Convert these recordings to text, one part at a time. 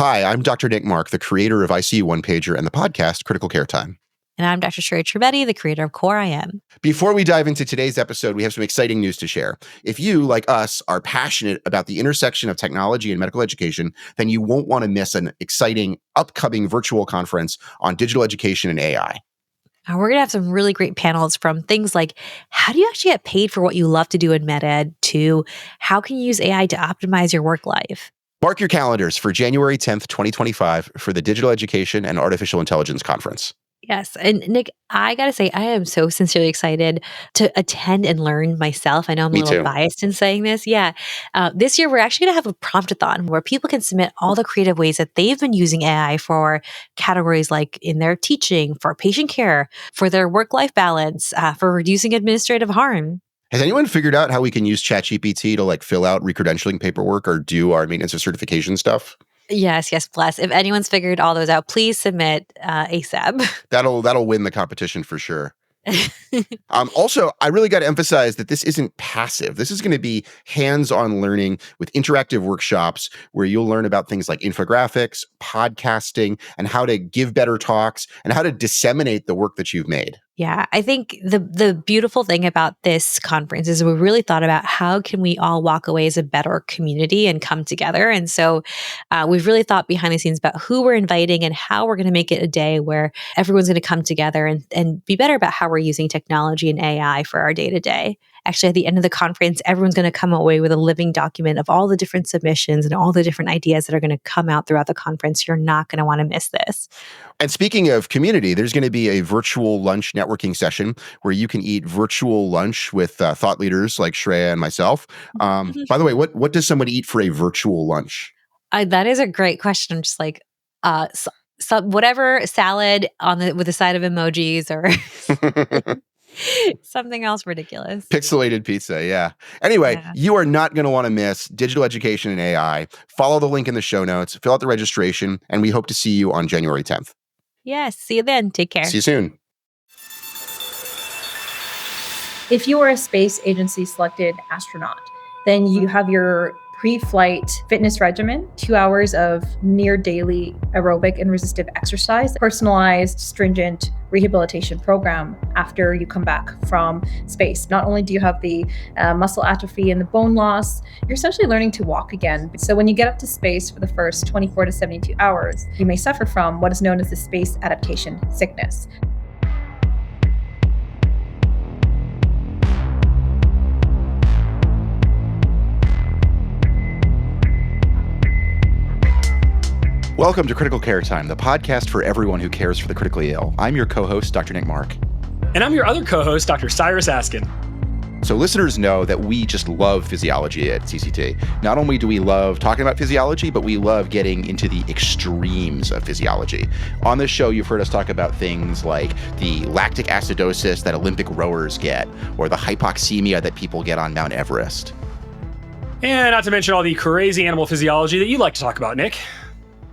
Hi, I'm Dr. Nick Mark, the creator of ICU One Pager and the podcast Critical Care Time. And I'm Dr. Sherry Trebetti, the creator of Core IM. Before we dive into today's episode, we have some exciting news to share. If you, like us, are passionate about the intersection of technology and medical education, then you won't want to miss an exciting upcoming virtual conference on digital education and AI. Now, we're going to have some really great panels from things like how do you actually get paid for what you love to do in med ed to how can you use AI to optimize your work life? Mark your calendars for January 10th, 2025 for the Digital Education and Artificial Intelligence Conference. Yes. And Nick, I got to say, I am so sincerely excited to attend and learn myself. I know I'm a little biased in saying this. Yeah. This year, we're actually going to have a prompt-a-thon where people can submit all the creative ways that they've been using AI for categories like in their teaching, for patient care, for their work-life balance, for reducing administrative harm. Has anyone figured out how we can use ChatGPT to fill out recredentialing paperwork or do our maintenance of certification stuff? Yes, bless. If anyone's figured all those out, please submit ASAP. That'll win the competition for sure. Also, I really got to emphasize that this isn't passive. This is going to be hands-on learning with interactive workshops where you'll learn about things like infographics, podcasting, and how to give better talks and how to disseminate the work that you've made. Yeah, I think the beautiful thing about this conference is we really thought about how can we all walk away as a better community and come together. And so we've really thought behind the scenes about who we're inviting and how we're going to make it a day where everyone's going to come together and be better about how we're using technology and AI for our day-to-day. Actually, at the end of the conference, everyone's going to come away with a living document of all the different submissions and all the different ideas that are going to come out throughout the conference. You're not going to want to miss this. And speaking of community, there's going to be a virtual lunch networking session where you can eat virtual lunch with thought leaders like Shreya and myself. By the way, what does somebody eat for a virtual lunch? That is a great question. I'm just like, whatever salad with a side of emojis or something else ridiculous. Pixelated pizza, yeah. Anyway, You are not going to want to miss digital education and AI. Follow the link in the show notes, fill out the registration, and we hope to see you on January 10th. Yes, see you then. Take care. See you soon. If you are a space agency selected astronaut, then you have your pre-flight fitness regimen, 2 hours of near daily aerobic and resistive exercise, personalized, stringent rehabilitation program after you come back from space. Not only do you have the muscle atrophy and the bone loss, you're essentially learning to walk again. So when you get up to space for the first 24 to 72 hours, you may suffer from what is known as the space adaptation sickness. Welcome to Critical Care Time, the podcast for everyone who cares for the critically ill. I'm your co-host, Dr. Nick Mark. And I'm your other co-host, Dr. Cyrus Askin. So listeners know that we just love physiology at CCT. Not only do we love talking about physiology, but we love getting into the extremes of physiology. On this show, you've heard us talk about things like the lactic acidosis that Olympic rowers get, or the hypoxemia that people get on Mount Everest. And not to mention all the crazy animal physiology that you like to talk about, Nick.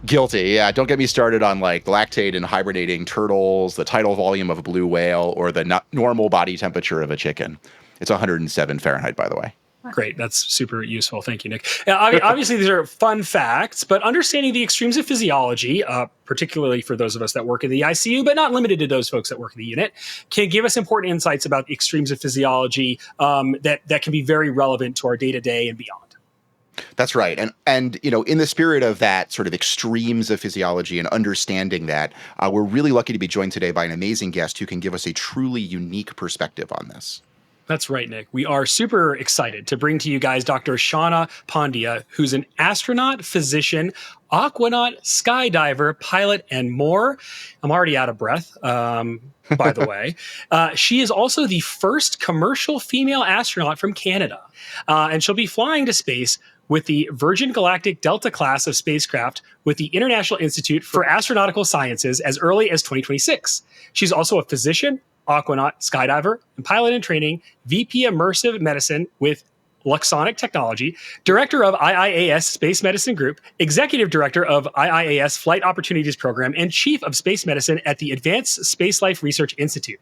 Guilty, yeah. Don't get me started on lactate and hibernating turtles, the tidal volume of a blue whale, or the normal body temperature of a chicken. It's 107 Fahrenheit, by the way. Great. That's super useful. Thank you, Nick. Obviously, these are fun facts, but understanding the extremes of physiology, particularly for those of us that work in the ICU, but not limited to those folks that work in the unit, can give us important insights about the extremes of physiology that can be very relevant to our day-to-day and beyond. That's right. And in the spirit of that sort of extremes of physiology and understanding that, we're really lucky to be joined today by an amazing guest who can give us a truly unique perspective on this. That's right, Nick. We are super excited to bring to you guys Dr. Shawna Pandya, who's an astronaut, physician, aquanaut, skydiver, pilot, and more. I'm already out of breath, by the way. She is also the first commercial female astronaut from Canada, and she'll be flying to space with the Virgin Galactic Delta class of spacecraft with the International Institute for Astronautical Sciences as early as 2026. She's also a physician, aquanaut, skydiver, and pilot in training, VP Immersive Medicine with Luxonic Technology, Director of IIAS Space Medicine Group, Executive Director of IIAS Flight Opportunities Program, and Chief of Space Medicine at the Advanced Space Life Research Institute.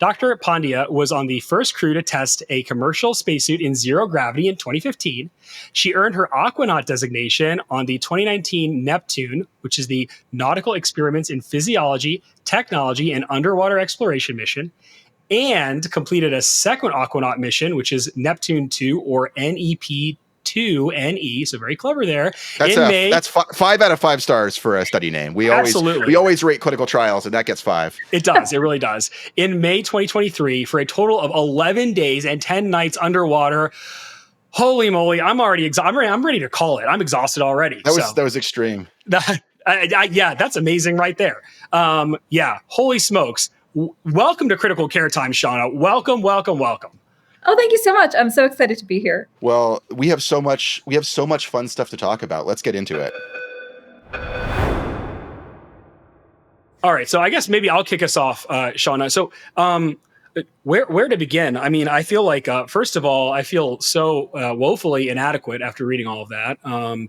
Dr. Pandya was on the first crew to test a commercial spacesuit in zero gravity in 2015. She earned her Aquanaut designation on the 2019 Neptune, which is the Nautical Experiments in Physiology, Technology, and Underwater Exploration mission, and completed a second Aquanaut mission, which is Neptune 2 or NEP 2NE, so very clever there. That's 5 out of 5 stars for a study name. We always rate clinical trials, and that gets 5. It does. It really does. In May 2023, for a total of 11 days and 10 nights underwater. Holy moly! I'm already I'm ready to call it. I'm exhausted already. That was extreme. Yeah, that's amazing right there. Yeah, holy smokes! Welcome to Critical Care Time, Shawna. Welcome. Oh, thank you so much. I'm so excited to be here. Well, we have so much fun stuff to talk about. Let's get into it. All right, so I guess maybe I'll kick us off, Shawna. So, where to begin? I mean, I feel like first of all, I feel so woefully inadequate after reading all of that.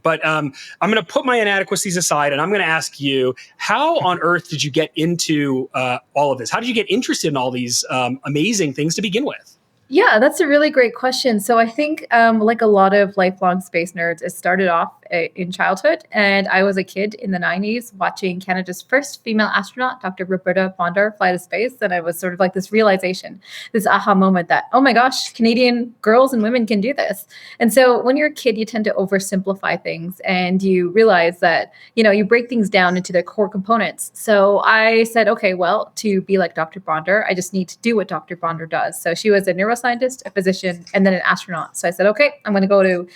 But I'm going to put my inadequacies aside, and I'm going to ask you, how on earth did you get into all of this? How did you get interested in all these amazing things to begin with? Yeah, that's a really great question. So I think, like a lot of lifelong space nerds, it started off in childhood. And I was a kid in the 90s watching Canada's first female astronaut, Dr. Roberta Bondar, fly to space. And I was sort of like this realization, this aha moment that, oh my gosh, Canadian girls and women can do this. And so when you're a kid, you tend to oversimplify things and you realize that, you break things down into their core components. So I said, okay, well, to be like Dr. Bondar, I just need to do what Dr. Bondar does. So she was a neuroscientist, a physician, and then an astronaut. So I said, okay, I'm going to go to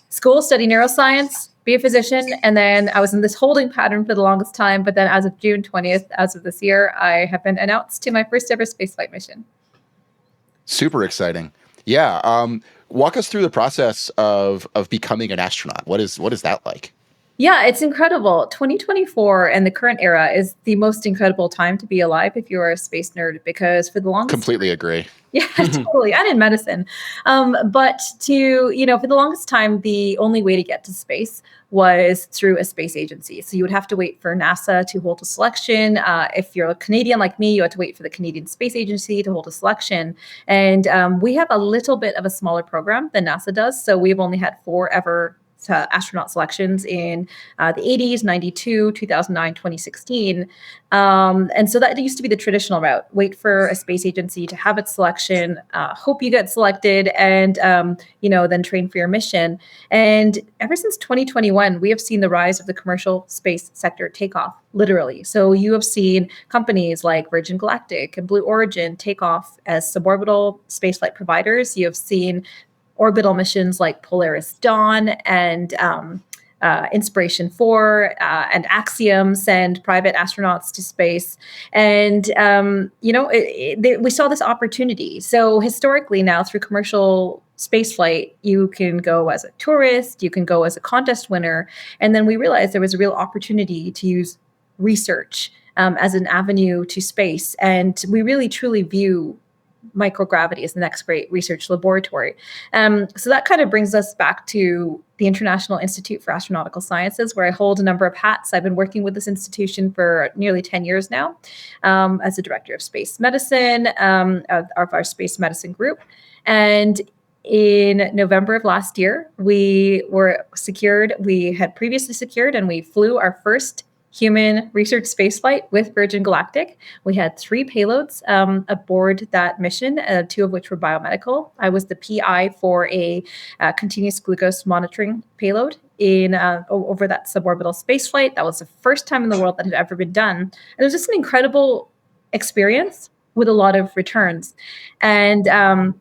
school, study neuroscience, be a physician. And then I was in this holding pattern for the longest time. But then as of June 20th, as of this year, I have been announced to my first ever spaceflight mission. Super exciting. Yeah. Walk us through the process of becoming an astronaut. What is that like? Yeah, it's incredible. 2024 and the current era is the most incredible time to be alive if you are a space nerd, because for the longest completely agree. Yeah, totally. And in medicine. But for the longest time, the only way to get to space was through a space agency. So you would have to wait for NASA to hold a selection. If you're a Canadian like me, you had to wait for the Canadian Space Agency to hold a selection. And we have a little bit of a smaller program than NASA does. So we've only had 4 ever astronaut selections in the 80s, 92, 2009, 2016. And so that used to be the traditional route. Wait for a space agency to have its selection, hope you get selected, and then train for your mission. And ever since 2021, we have seen the rise of the commercial space sector take off, literally. So you have seen companies like Virgin Galactic and Blue Origin take off as suborbital spaceflight providers. You have seen orbital missions like Polaris Dawn and Inspiration 4 and Axiom send private astronauts to space. And, we saw this opportunity. So historically now through commercial spaceflight, you can go as a tourist, you can go as a contest winner. And then we realized there was a real opportunity to use research as an avenue to space. And we really truly view microgravity is the next great research laboratory. So that kind of brings us back to the International Institute for Astronautical Sciences, where I hold a number of hats. I've been working with this institution for nearly 10 years now as the director of space medicine of our space medicine group. And in November of last year, we had previously secured, and we flew our first human research spaceflight with Virgin Galactic. We had 3 payloads aboard that mission, 2 of which were biomedical. I was the PI for a continuous glucose monitoring payload over that suborbital spaceflight. That was the first time in the world that had ever been done. And it was just an incredible experience with a lot of returns. And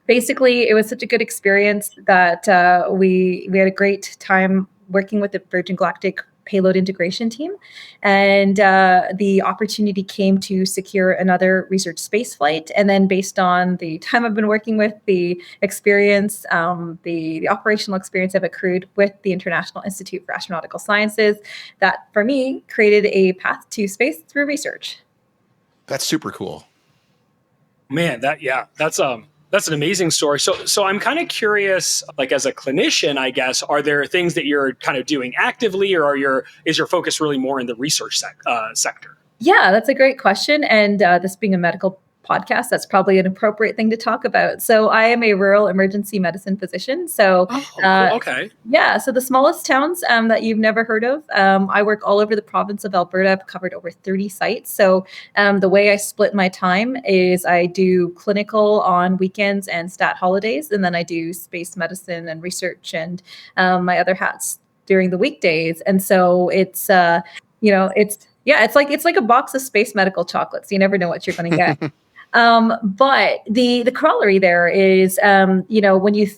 basically, it was such a good experience that we had a great time working with the Virgin Galactic payload integration team. And the opportunity came to secure another research space flight. And then based on the time I've been working with, the experience, the operational experience I've accrued with the International Institute for Astronautical Sciences, that for me created a path to space through research. That's super cool. Man, that's an amazing story. So I'm kind of curious, like as a clinician, I guess, are there things that you're kind of doing actively, or is your focus really more in the research sector? Yeah, that's a great question. And this being a medical podcast, that's probably an appropriate thing to talk about. So I am a rural emergency medicine physician. So Cool. Okay. yeah, so the smallest towns that you've never heard of, I work all over the province of Alberta. I've covered over 30 sites. So the way I split my time is I do clinical on weekends and stat holidays, and then I do space medicine and research and my other hats during the weekdays. And so it's it's like a box of space medical chocolates. You never know what you're going to get. But the corollary there is, when you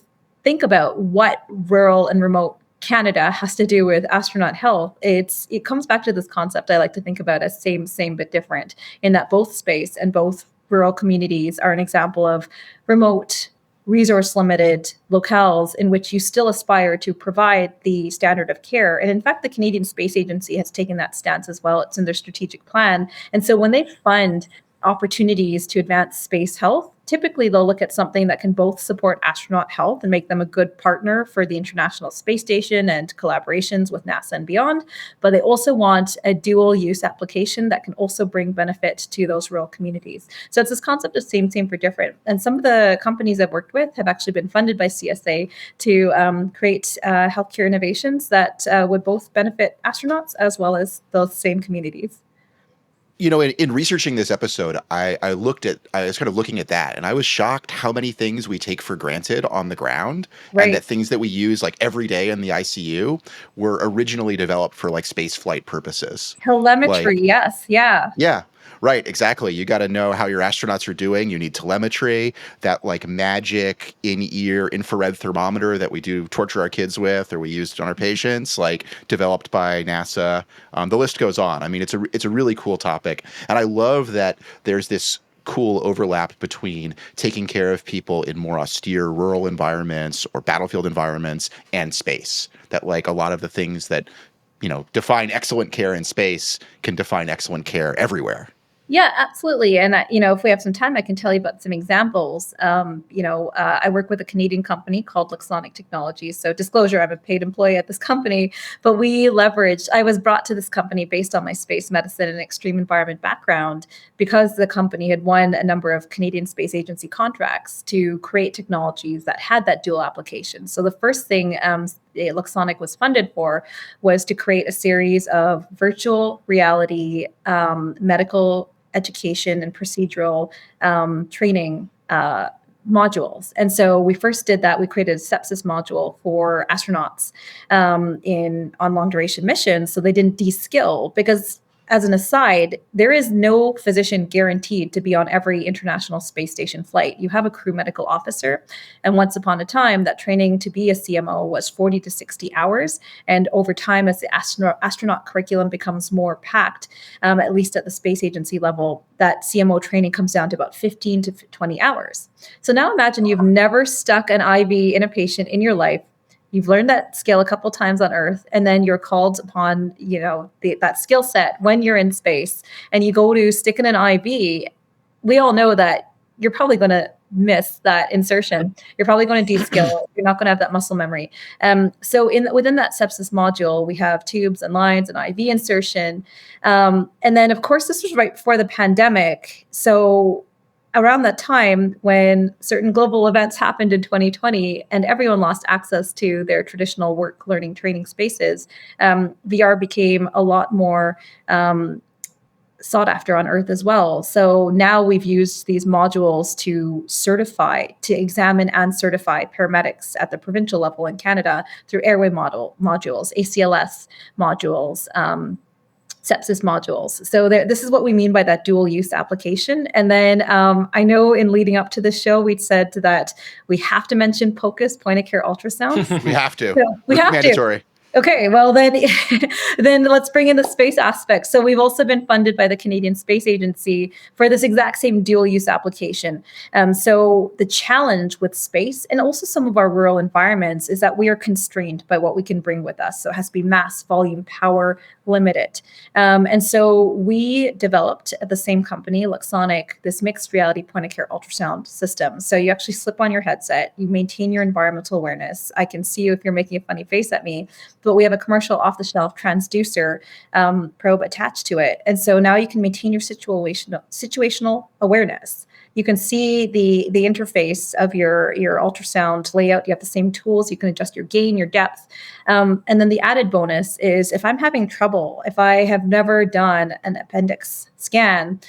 think about what rural and remote Canada has to do with astronaut health, it comes back to this concept I like to think about as same but different, in that both space and both rural communities are an example of remote, resource limited locales in which you still aspire to provide the standard of care. And in fact, the Canadian Space Agency has taken that stance as well. It's in their strategic plan. And so when they fund opportunities to advance space health, typically they'll look at something that can both support astronaut health and make them a good partner for the International Space Station and collaborations with NASA and beyond. But they also want a dual use application that can also bring benefit to those rural communities. So it's this concept of same for different. And some of the companies I've worked with have actually been funded by CSA to create healthcare innovations that would both benefit astronauts as well as those same communities. In researching this episode, I was kind of looking at that, and I was shocked how many things we take for granted on the ground, Right. and that things that we use like every day in the ICU were originally developed for like space flight purposes. Telemetry, yes, yeah. Yeah, right, exactly. You got to know how your astronauts are doing. You need telemetry, that like magic in-ear infrared thermometer that we do torture our kids with, or we used on our patients, like developed by NASA. The list goes on. I mean, it's a really cool topic, and I love that there's this cool overlap between taking care of people in more austere rural environments or battlefield environments and space. That like a lot of the things that define excellent care in space can define excellent care everywhere. Yeah, absolutely. And, if we have some time, I can tell you about some examples. I work with a Canadian company called Luxonic Technologies. So disclosure, I'm a paid employee at this company, but I was brought to this company based on my space medicine and extreme environment background because the company had won a number of Canadian Space Agency contracts to create technologies that had that dual application. So the first thing Luxonic was funded for was to create a series of virtual reality medical education and procedural training modules. And so we first did that. We created a sepsis module for astronauts on long duration missions, so they didn't de-skill, because as an aside, there is no physician guaranteed to be on every International Space Station flight. You have a crew medical officer. And once upon a time, that training to be a CMO was 40 to 60 hours. And over time, as the astronaut curriculum becomes more packed, at least at the space agency level, that CMO training comes down to about 15 to 20 hours. So now imagine you've never stuck an IV in a patient in your life. You've learned that skill a couple times on Earth, and then you're called upon, that skill set when you're in space, and you go to stick in an IV. We all know that you're probably going to miss that insertion. You're probably going to de-skill. You're not going to have that muscle memory. So within that sepsis module, we have tubes and lines and IV insertion. And then, of course, this was right before the pandemic. So around that time, when certain global events happened in 2020 and everyone lost access to their traditional work, learning, training spaces, VR became a lot more sought after on Earth as well. So now we've used these modules to examine and certify paramedics at the provincial level in Canada through airway modules, ACLS modules, sepsis modules. So this is what we mean by that dual use application. And then I know in leading up to the show, we'd said that we have to mention POCUS, point of care ultrasound. We have to. So we have mandatory. to. Okay, well then let's bring in the space aspect. So we've also been funded by the Canadian Space Agency for this exact same dual use application. So the challenge with space and also some of our rural environments is that we are constrained by what we can bring with us. So it has to be mass, volume, power, limited. And so we developed at the same company, Luxonic, this mixed reality point of care ultrasound system. So you actually slip on your headset, you maintain your environmental awareness. I can see you if you're making a funny face at me, but we have a commercial off-the-shelf transducer probe attached to it. And so now you can maintain your situational awareness. You can see the interface of your ultrasound layout. You have the same tools. You can adjust your gain, your depth. And then the added bonus is if I'm having trouble, if I have never done an appendix scan,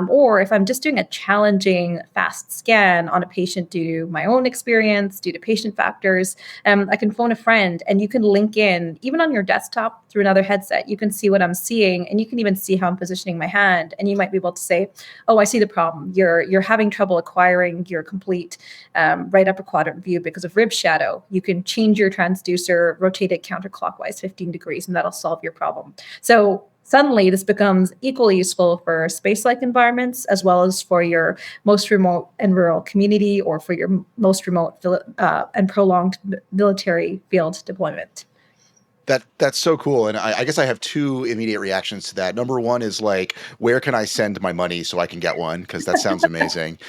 or if I'm just doing a challenging fast scan on a patient due to my own experience, due to patient factors, I can phone a friend and you can link in, even on your desktop through another headset, you can see what I'm seeing and you can even see how I'm positioning my hand. And you might be able to say, oh, I see the problem. You're having trouble acquiring your complete right upper quadrant view because of rib shadow. You can change your transducer, rotate it counterclockwise 15 degrees, and that'll solve your problem. So suddenly this becomes equally useful for space-like environments as well as for your most remote and rural community or for your most remote and prolonged military field deployment. That's so cool. And I guess I have two immediate reactions to that. Number one is like, where can I send my money so I can get one? Because that sounds amazing.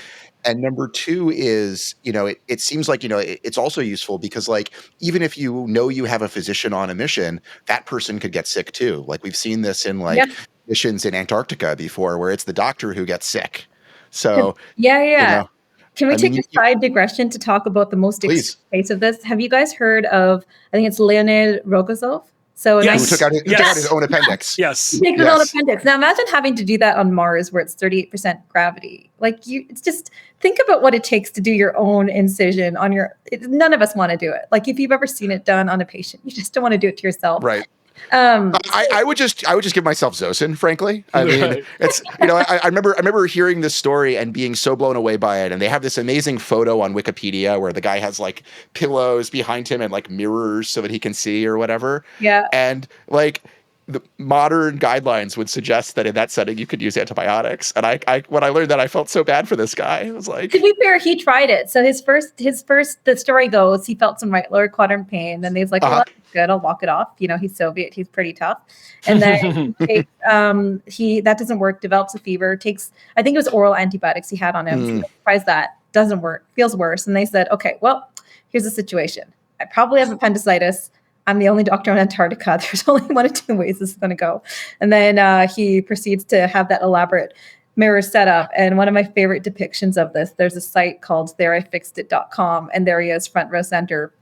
And number two is, it seems like, it's also useful because like, even if you know you have a physician on a mission, that person could get sick too. Like we've seen this in like missions in Antarctica before where it's the doctor who gets sick. So, yeah. Can we take a side digression to talk about the most please. case of this? Have you guys heard of, I think it's Leonid Rogozov? So who took out his own appendix. Yes. Take his own appendix. Now imagine having to do that on Mars where it's 38% gravity. Like it's just, think about what it takes to do your own incision on none of us want to do it. Like if you've ever seen it done on a patient, you just don't want to do it to yourself. Right. I would just give myself Zosyn, frankly. I mean, it's I remember hearing this story and being so blown away by it. And they have this amazing photo on Wikipedia where the guy has like pillows behind him and like mirrors so that he can see or whatever. Yeah. And like the modern guidelines would suggest that in that setting you could use antibiotics. And I when I learned that, I felt so bad for this guy. I was like, to be fair, he tried it. So his first, the story goes, he felt some right lower quadrant pain, and he's like, well, that's good, I'll walk it off. He's Soviet, he's pretty tough. And then that doesn't work, develops a fever, takes, I think it was oral antibiotics he had on him. So tries that, doesn't work, feels worse. And they said, okay, well, here's the situation. I probably have appendicitis. I'm the only doctor in Antarctica. There's only one of two ways this is going to go. And then he proceeds to have that elaborate mirror setup. And one of my favorite depictions of this, there's a site called thereifixedit.com, and there he is, front row center,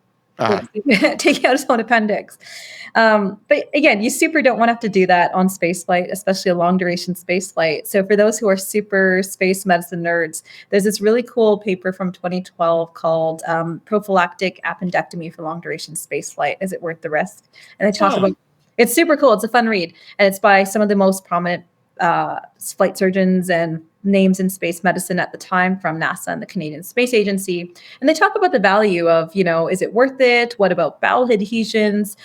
taking out his own appendix. But again, you super don't want to have to do that on spaceflight, especially a long duration spaceflight. So for those who are super space medicine nerds, there's this really cool paper from 2012 called Prophylactic Appendectomy for Long Duration Spaceflight. Is it worth the risk? And they talk about, it's super cool. It's a fun read. And it's by some of the most prominent flight surgeons and names in space medicine at the time from NASA and the Canadian Space Agency. And they talk about the value of, is it worth it? What about bowel adhesions?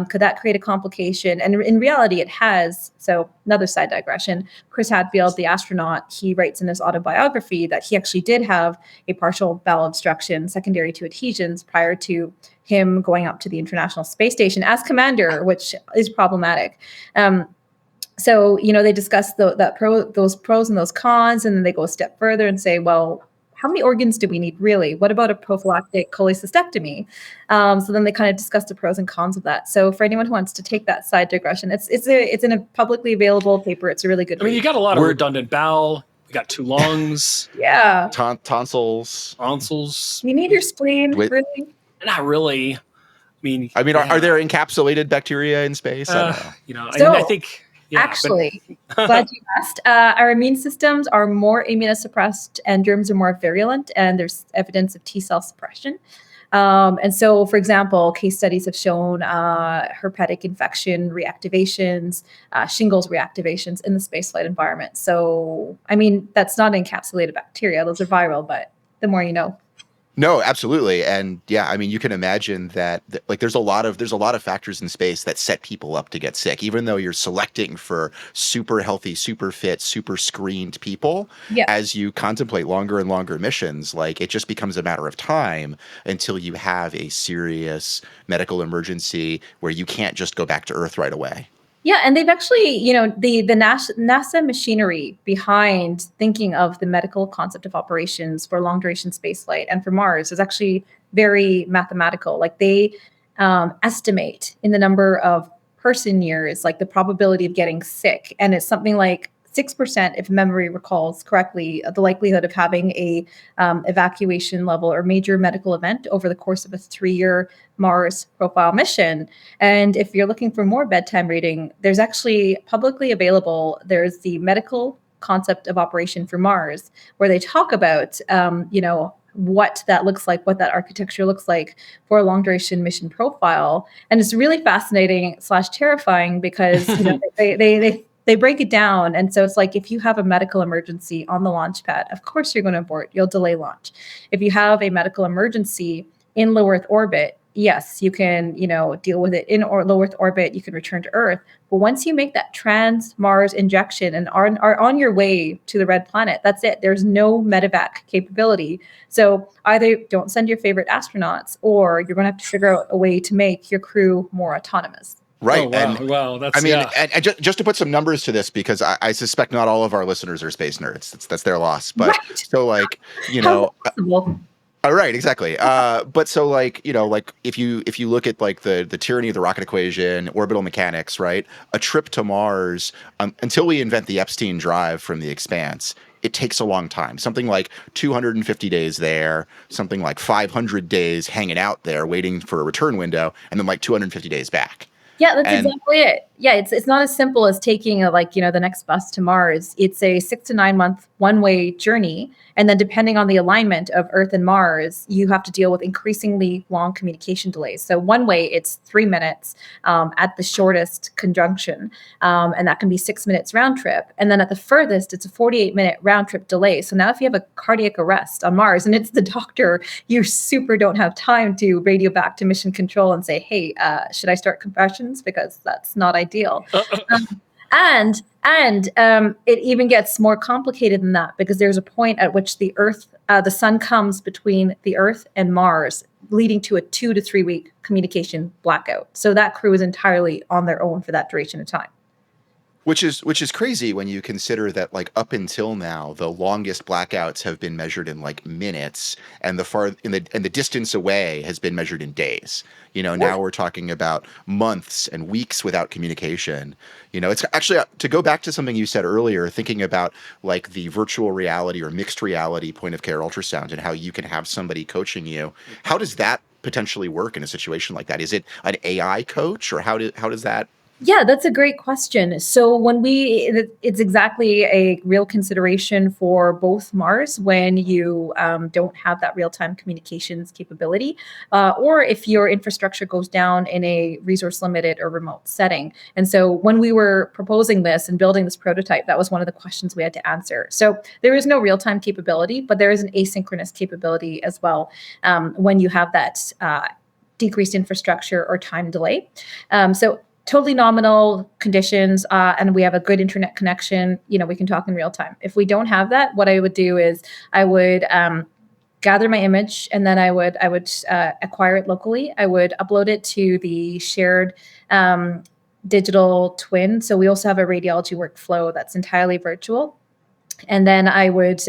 Could that create a complication? And in reality, it has. So another side digression, Chris Hadfield, the astronaut, he writes in his autobiography that he actually did have a partial bowel obstruction secondary to adhesions prior to him going up to the International Space Station as commander, which is problematic. So, they discuss those pros and those cons, and then they go a step further and say, well, how many organs do we need really? What about a prophylactic cholecystectomy? So then they kind of discuss the pros and cons of that. So for anyone who wants to take that side digression, it's in a publicly available paper. It's a really good read. You got a lot of redundant bowel. We got two lungs. Yeah. Tonsils. You need your spleen, really? Not really. Are there encapsulated bacteria in space? I think... Yeah, actually, glad you asked. Our immune systems are more immunosuppressed and germs are more virulent, and there's evidence of T cell suppression. And so, for example, case studies have shown herpetic infection reactivations, shingles reactivations in the spaceflight environment. So, that's not encapsulated bacteria. Those are viral, but the more you know. No, absolutely. And yeah, you can imagine that there's a lot of factors in space that set people up to get sick, even though you're selecting for super healthy, super fit, super screened people. Yeah. As you contemplate longer and longer missions, it just becomes a matter of time until you have a serious medical emergency where you can't just go back to Earth right away. Yeah, and they've actually, the NASA machinery behind thinking of the medical concept of operations for long duration spaceflight and for Mars is actually very mathematical. They estimate in the number of person years, the probability of getting sick, and it's something like 6%, if memory recalls correctly, the likelihood of having a evacuation level or major medical event over the course of a 3-year Mars profile mission. And if you're looking for more bedtime reading, there's actually publicly available, there's the medical concept of Operation for Mars, where they talk about, what that looks like, what that architecture looks like for a long duration mission profile. And it's really fascinating / terrifying because they break it down. And so it's like, if you have a medical emergency on the launch pad, of course you're going to abort, you'll delay launch. If you have a medical emergency in low Earth orbit, yes, you can, deal with it in low Earth orbit, you can return to Earth. But once you make that trans-Mars injection and are on your way to the red planet, that's it. There's no medevac capability. So either don't send your favorite astronauts, or you're going to have to figure out a way to make your crew more autonomous. Right. Oh, wow. And wow. That's, I mean, and just to put some numbers to this, because I suspect not all of our listeners are space nerds. That's their loss. But right. So like, How possible? Right, exactly. But so like, if you look at like the tyranny of the rocket equation, orbital mechanics, right? A trip to Mars, until we invent the Epstein drive from The Expanse, it takes a long time. Something like 250 days there, something like 500 days hanging out there waiting for a return window, and then like 250 days back. Yeah, that's exactly it. Yeah, it's not as simple as taking the next bus to Mars. It's a 6 to 9 month one-way journey. And then depending on the alignment of Earth and Mars, you have to deal with increasingly long communication delays. So one way, it's 3 minutes at the shortest conjunction. And that can be 6 minutes round trip. And then at the furthest, it's a 48-minute round trip delay. So now if you have a cardiac arrest on Mars and it's the doctor, you super don't have time to radio back to mission control and say, hey, should I start compressions? Because that's not ideal. And it even gets more complicated than that, because there's a point at which the sun comes between the Earth and Mars, leading to a 2 to 3 week communication blackout. So that crew is entirely on their own for that duration of time. Which is crazy when you consider that, like, up until now, the longest blackouts have been measured in like minutes, and the distance away has been measured in days. Now we're talking about months and weeks without communication. It's actually, to go back to something you said earlier, thinking about like the virtual reality or mixed reality point of care ultrasound and how you can have somebody coaching you. How does that potentially work in a situation like that? Is it an AI coach, or how does that? Yeah, that's a great question. So it's exactly a real consideration for both Mars when you don't have that real-time communications capability, or if your infrastructure goes down in a resource-limited or remote setting. And so when we were proposing this and building this prototype, that was one of the questions we had to answer. So there is no real-time capability, but there is an asynchronous capability as well when you have that decreased infrastructure or time delay. So totally nominal conditions, and we have a good internet connection, we can talk in real time. If we don't have that, what I would do is I would gather my image, and then I would acquire it locally. I would upload it to the shared digital twin. So we also have a radiology workflow that's entirely virtual. And then I would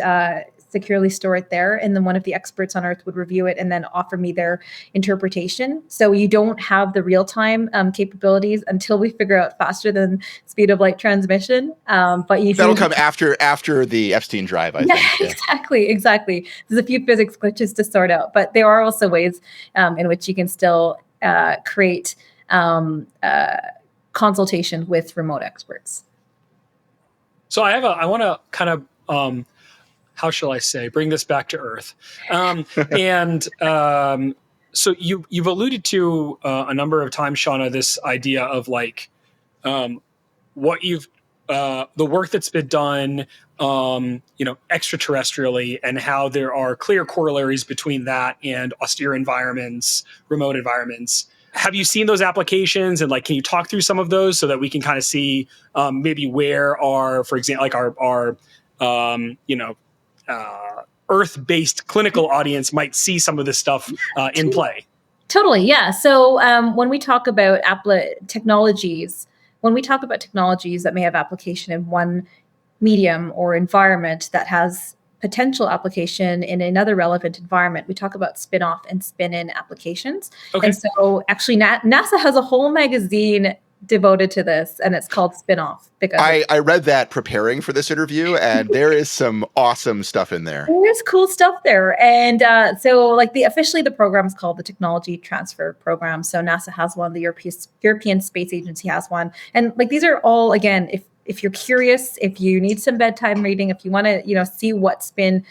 securely store it there, and then one of the experts on Earth would review it and then offer me their interpretation. So you don't have the real-time capabilities until we figure out faster than speed of light transmission. But that'll come after the Epstein drive, I think. Yeah, exactly. There's a few physics glitches to sort out, but there are also ways in which you can still create consultation with remote experts. So I want to kind of how shall I say, bring this back to Earth. So you've alluded to a number of times, Shawna, this idea of like what the work that's been done, extraterrestrially, and how there are clear corollaries between that and austere environments, remote environments. Have you seen those applications, and like, can you talk through some of those so that we can kind of see maybe where for example, like our Earth-based clinical audience might see some of this stuff in play? Totally, yeah. So when we talk about technologies that may have application in one medium or environment that has potential application in another relevant environment, we talk about spin-off and spin-in applications. Okay. And so actually NASA has a whole magazine devoted to this, and it's called Spin-Off. Because I read that preparing for this interview, and there is some awesome stuff in there. there's cool stuff there. And so like officially the program is called the Technology Transfer Program. So NASA has one, the European Space Agency has one. And like these are all, again, if you're curious, if you need some bedtime reading, if you want to, see what's been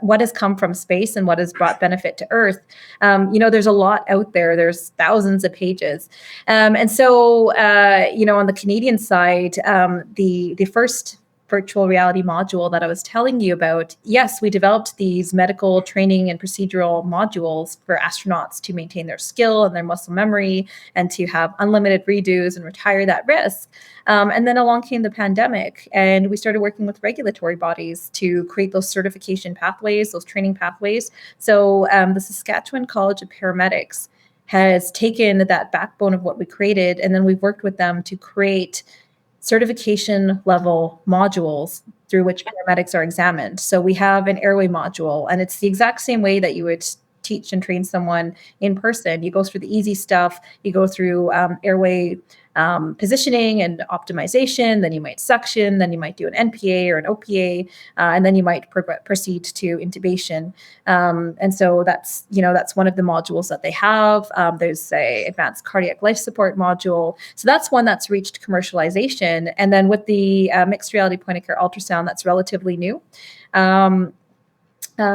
what has come from space and what has brought benefit to Earth. There's a lot out there. There's thousands of pages. And so, on the Canadian side, the first virtual reality module that I was telling you about, yes, we developed these medical training and procedural modules for astronauts to maintain their skill and their muscle memory and to have unlimited redos and retire that risk. And then along came the pandemic, and we started working with regulatory bodies to create those certification pathways, those training pathways. So the Saskatchewan College of Paramedics has taken that backbone of what we created, and then we've worked with them to create certification level modules through which paramedics are examined. So we have an airway module, and it's the exact same way that you would teach and train someone in person. You go through the easy stuff, you go through airway positioning and optimization, then you might suction, then you might do an NPA or an OPA, and then you might proceed to intubation. And so that's one of the modules that they have. There's a advanced cardiac life support module. So that's one that's reached commercialization. And then with the mixed reality point of care ultrasound, that's relatively new.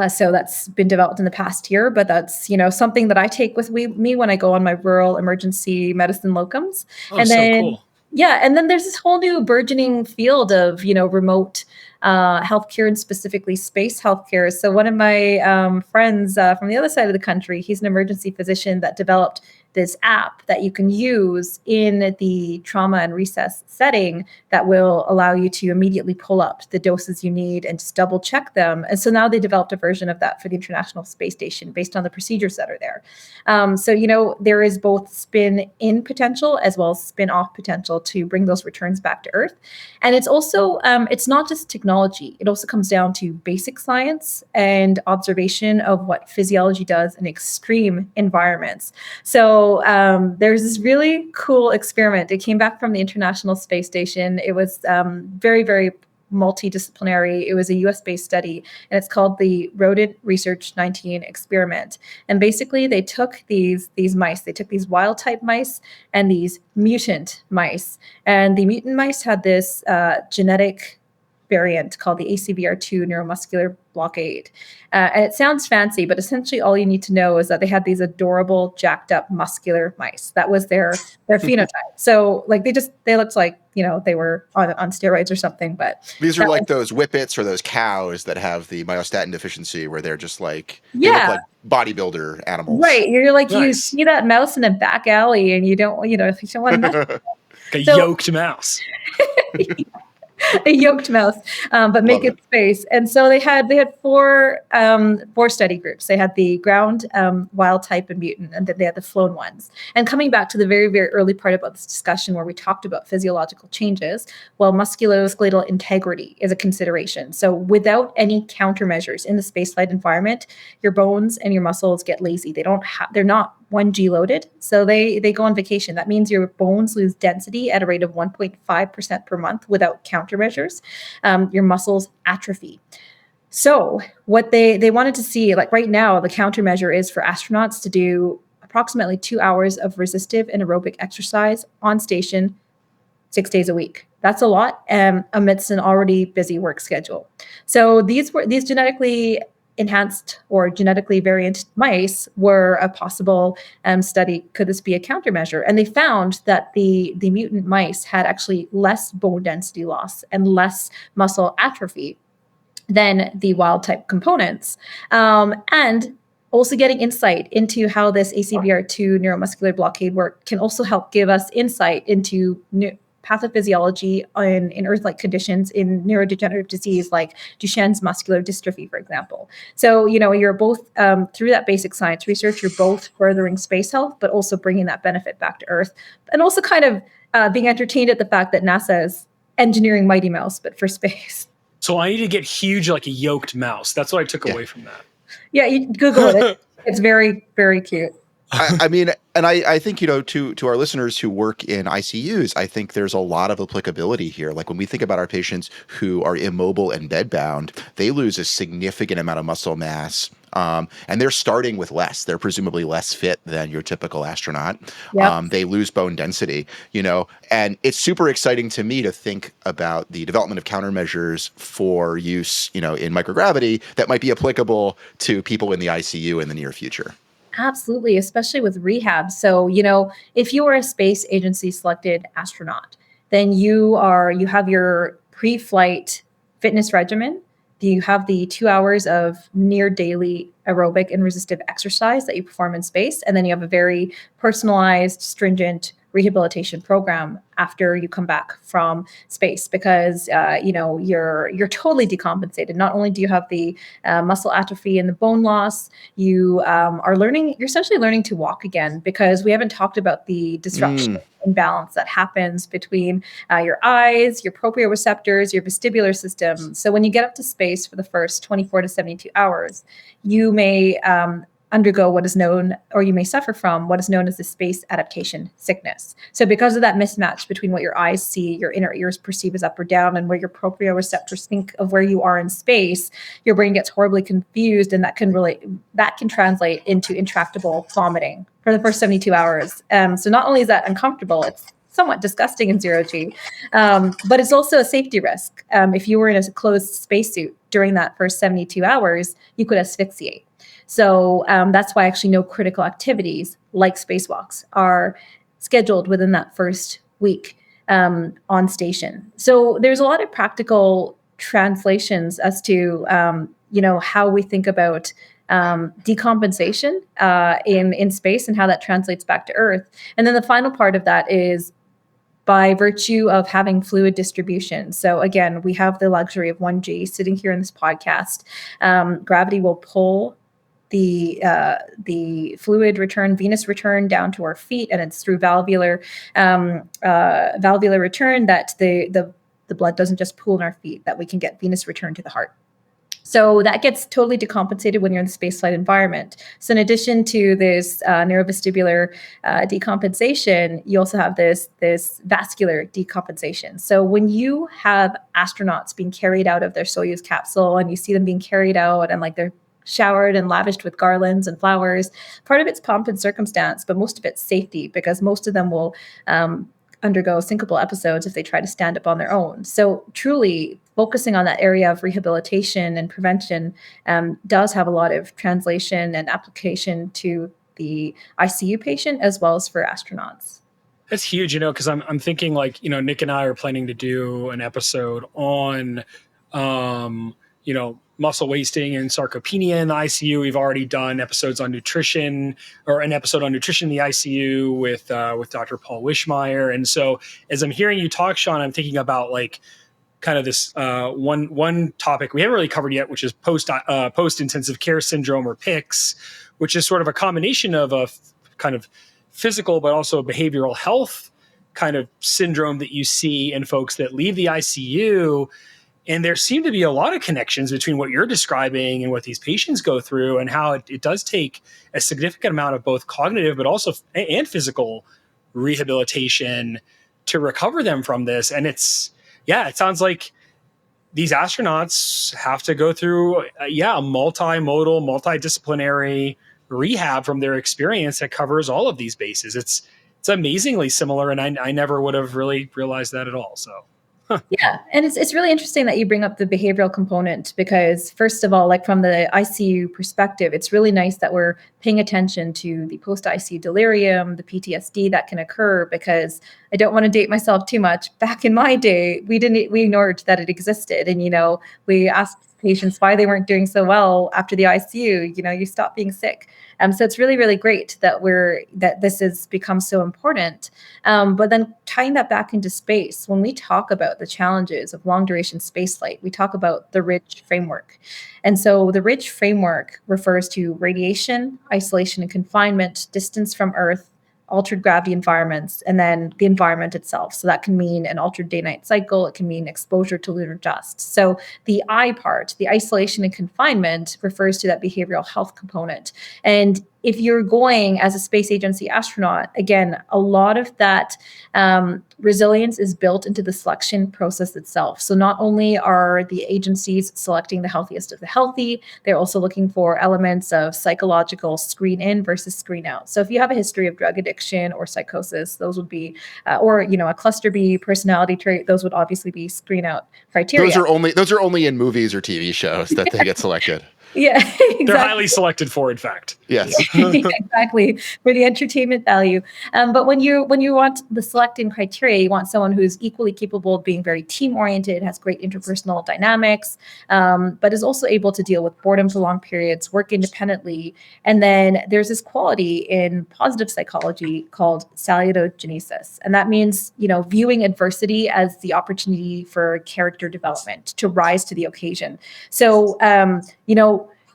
So that's been developed in the past year, but that's, something that I take with me when I go on my rural emergency medicine locums. Oh, and so then, cool. yeah. And then there's this whole new burgeoning field of, remote healthcare and specifically space healthcare. So one of my friends from the other side of the country, he's an emergency physician that developed this app that you can use in the trauma and recess setting that will allow you to immediately pull up the doses you need and just double check them. And so now they developed a version of that for the International Space Station based on the procedures that are there. So, there is both spin in potential as well as spin off potential to bring those returns back to Earth. And it's also, it's not just technology. It also comes down to basic science and observation of what physiology does in extreme environments. So there's this really cool experiment. It came back from the International Space Station. It was very, very multidisciplinary. It was a US-based study, and it's called the Rodent Research 19 experiment. And basically, they took these mice. They took these wild-type mice and these mutant mice. And the mutant mice had this genetic variant called the ACVR2 neuromuscular blockade. And it sounds fancy, but essentially all you need to know is that they had these adorable, jacked up muscular mice. That was their phenotype. So like they looked like, they were on steroids or something. But these are like those whippets or those cows that have the myostatin deficiency where they're just like, they yeah, look like bodybuilder animals. Right. You're like, Nice. You see that mouse in a back alley and you don't want to mess with it. A yoked mouse. A yoked mouse, but make it space. And so they had four study groups. They had the ground, wild type, and mutant, and then they had the flown ones. And coming back to the very, very early part about this discussion where we talked about physiological changes, well, musculoskeletal integrity is a consideration. So without any countermeasures in the spaceflight environment, your bones and your muscles get lazy. They're not 1G loaded. So they go on vacation. That means your bones lose density at a rate of 1.5% per month without countermeasures. Your muscles atrophy. So what they wanted to see, like right now, the countermeasure is for astronauts to do approximately 2 hours of resistive and aerobic exercise on station 6 days a week. That's a lot amidst an already busy work schedule. So these genetically enhanced or genetically variant mice were a possible study. Could this be a countermeasure? And they found that the mutant mice had actually less bone density loss and less muscle atrophy than the wild type components. And also getting insight into how this ACVR2 neuromuscular blockade work can also help give us insight into pathophysiology in Earth-like conditions in neurodegenerative disease like Duchenne's muscular dystrophy, for example. So, you're both, through that basic science research, you're both furthering space health, but also bringing that benefit back to Earth. And also kind of being entertained at the fact that NASA is engineering Mighty Mouse, but for space. So I need to get huge like a yoked mouse. That's what I took away from that. Yeah, you Google it. It's very, very cute. I mean, and I think, to our listeners who work in ICUs, I think there's a lot of applicability here. Like when we think about our patients who are immobile and bedbound, they lose a significant amount of muscle mass. And they're starting with less. They're presumably less fit than your typical astronaut. Yep. They lose bone density, and it's super exciting to me to think about the development of countermeasures for use, in microgravity that might be applicable to people in the ICU in the near future. Absolutely, especially with rehab. So, if you are a space agency selected astronaut, then you have your pre-flight fitness regimen. You have the 2 hours of near daily aerobic and resistive exercise that you perform in space, and then you have a very personalized, stringent rehabilitation program after you come back from space, because you're totally decompensated. Not only do you have the muscle atrophy and the bone loss, you're essentially learning to walk again, because we haven't talked about the disruption and balance that happens between your eyes, your proprioceptors, your vestibular system. So when you get up to space for the first 24 to 72 hours, you may undergo what is known, or you may suffer from what is known as the space adaptation sickness. So because of that mismatch between what your eyes see, your inner ears perceive as up or down, and where your proprioceptors think of where you are in space, your brain gets horribly confused, and that can translate into intractable vomiting for the first 72 hours. So not only is that uncomfortable, it's somewhat disgusting in zero G, but it's also a safety risk. If you were in a closed spacesuit during that first 72 hours, you could asphyxiate. So that's why actually no critical activities like spacewalks are scheduled within that first week on station. So there's a lot of practical translations as to how we think about decompensation in space and how that translates back to Earth. And then the final part of that is by virtue of having fluid distribution. So again, we have the luxury of 1G sitting here in this podcast. Gravity will pull the fluid return, venous return down to our feet, and it's through valvular return that the blood doesn't just pool in our feet, that we can get venous return to the heart. So that gets totally decompensated when you're in the spaceflight environment. So in addition to this neurovestibular decompensation, you also have this vascular decompensation. So when you have astronauts being carried out of their Soyuz capsule, and you see them being carried out and like they're showered and lavished with garlands and flowers, part of it's pomp and circumstance, but most of it's safety, because most of them will undergo syncopal episodes if they try to stand up on their own. So truly focusing on that area of rehabilitation and prevention does have a lot of translation and application to the ICU patient as well as for astronauts. That's huge, because I'm thinking like, Nick and I are planning to do an episode on, muscle wasting and sarcopenia in the ICU. We've already done episodes on nutrition, or an episode on nutrition in the ICU with Dr. Paul Wishmeyer. And so as I'm hearing you talk, Sean, I'm thinking about like kind of this one topic we haven't really covered yet, which is post-intensive care syndrome, or PICS, which is sort of a combination of a kind of physical but also behavioral health kind of syndrome that you see in folks that leave the ICU. And there seem to be a lot of connections between what you're describing and what these patients go through, and how it does take a significant amount of both cognitive but also and physical rehabilitation to recover them from this. And it sounds like these astronauts have to go through a multimodal, multidisciplinary rehab from their experience that covers all of these bases. It's amazingly similar, and I never would have really realized that at all. So. Huh. Yeah. And it's really interesting that you bring up the behavioral component, because first of all, like from the ICU perspective, it's really nice that we're paying attention to the post-ICU delirium, the PTSD that can occur, because I don't want to date myself too much. Back in my day, we ignored that it existed. And, we asked patients why they weren't doing so well after the ICU. You stop being sick. So it's really, really great that this has become so important. But then tying that back into space, when we talk about the challenges of long duration spaceflight, we talk about the RIDGE framework. And so the RIDGE framework refers to radiation, isolation and confinement, distance from Earth, altered gravity environments, and then the environment itself. So that can mean an altered day-night cycle. It can mean exposure to lunar dust. So the I part, the isolation and confinement, refers to that behavioral health component. And if you're going as a space agency astronaut, again, a lot of that resilience is built into the selection process itself. So not only are the agencies selecting the healthiest of the healthy, they're also looking for elements of psychological screen in versus screen out. So if you have a history of drug addiction or psychosis, those would be, or a cluster B personality trait, those would obviously be screen out criteria. Those are only in movies or TV shows that they get selected. Yeah, exactly. They're highly selected for, in fact. Yes. Exactly, for the entertainment value. But when you want the selecting criteria, you want someone who's equally capable of being very team-oriented, has great interpersonal dynamics, but is also able to deal with boredom for long periods, work independently. And then there's this quality in positive psychology called salutogenesis. And that means, viewing adversity as the opportunity for character development, to rise to the occasion. So,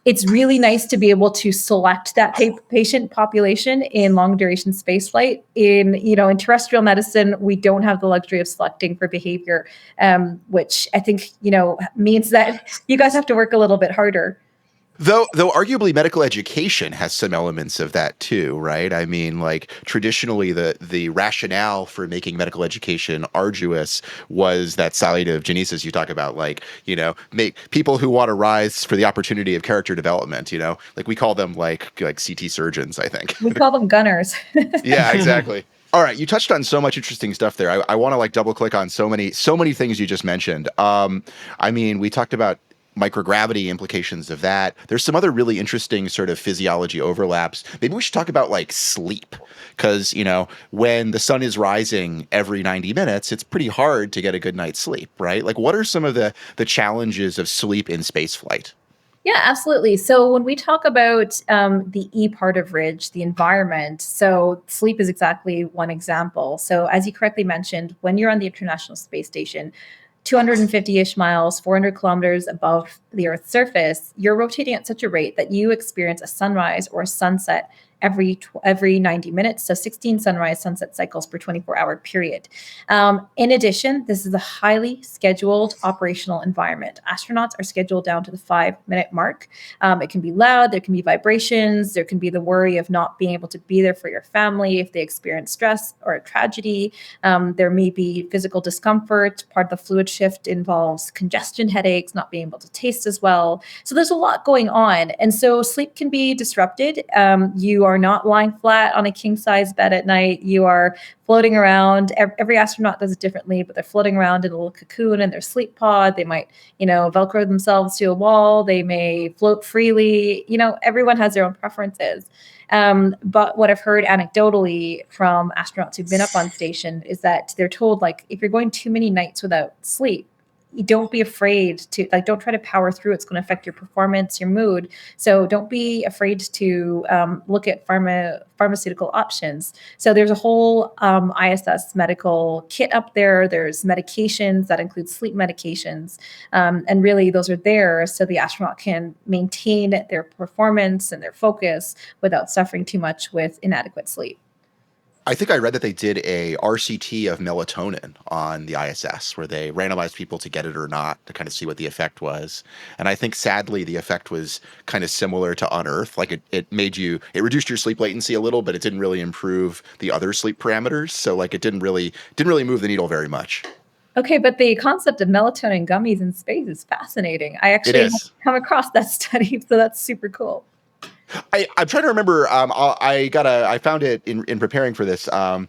it's really nice to be able to select that patient population in long duration spaceflight. In terrestrial medicine, we don't have the luxury of selecting for behavior, which I think means that you guys have to work a little bit harder. Though arguably medical education has some elements of that too, right? I mean, like traditionally the rationale for making medical education arduous was that salutogenesis you talk about, like, make people who want to rise for the opportunity of character development, like we call them like CT surgeons, I think. We call them gunners. Yeah, exactly. All right, you touched on so much interesting stuff there. I want to double click on so many things you just mentioned. I mean, we talked about microgravity implications of that. There's some other really interesting sort of physiology overlaps. Maybe we should talk about sleep, because when the sun is rising every 90 minutes, it's pretty hard to get a good night's sleep, right? Like, what are some of the challenges of sleep in spaceflight? Yeah, absolutely. So when we talk about the E part of RIDGE, the environment, so sleep is exactly one example. So as you correctly mentioned, when you're on the International Space Station, 250-ish miles, 400 kilometers above the Earth's surface, you're rotating at such a rate that you experience a sunrise or a sunset every 90 minutes. So 16 sunrise sunset cycles per 24-hour period. In addition, this is a highly scheduled operational environment. Astronauts are scheduled down to the 5-minute mark. It can be loud, there can be vibrations, there can be the worry of not being able to be there for your family if they experience stress or a tragedy. There may be physical discomfort. Part of the fluid shift involves congestion headaches, not being able to taste as well. So there's a lot going on. And so sleep can be disrupted. You are not lying flat on a king-size bed at night. You are floating around. Every astronaut does it differently, but they're floating around in a little cocoon in their sleep pod. They might, Velcro themselves to a wall. They may float freely. Everyone has their own preferences. But what I've heard anecdotally from astronauts who've been up on station is that they're told, if you're going too many nights without sleep, you don't be afraid to don't try to power through. It's going to affect your performance, your mood. So don't be afraid to look at pharmaceutical options. So there's a whole ISS medical kit up there. There's medications that include sleep medications. And really those are there so the astronaut can maintain their performance and their focus without suffering too much with inadequate sleep. I think I read that they did a RCT of melatonin on the ISS where they randomized people to get it or not to kind of see what the effect was. And I think sadly the effect was kind of similar to on Earth. Like it reduced your sleep latency a little, but it didn't really improve the other sleep parameters. So it didn't really move the needle very much. Okay, but the concept of melatonin gummies in space is fascinating. I actually have come across that study, so that's super cool. I'm trying to remember. I found it in preparing for this. I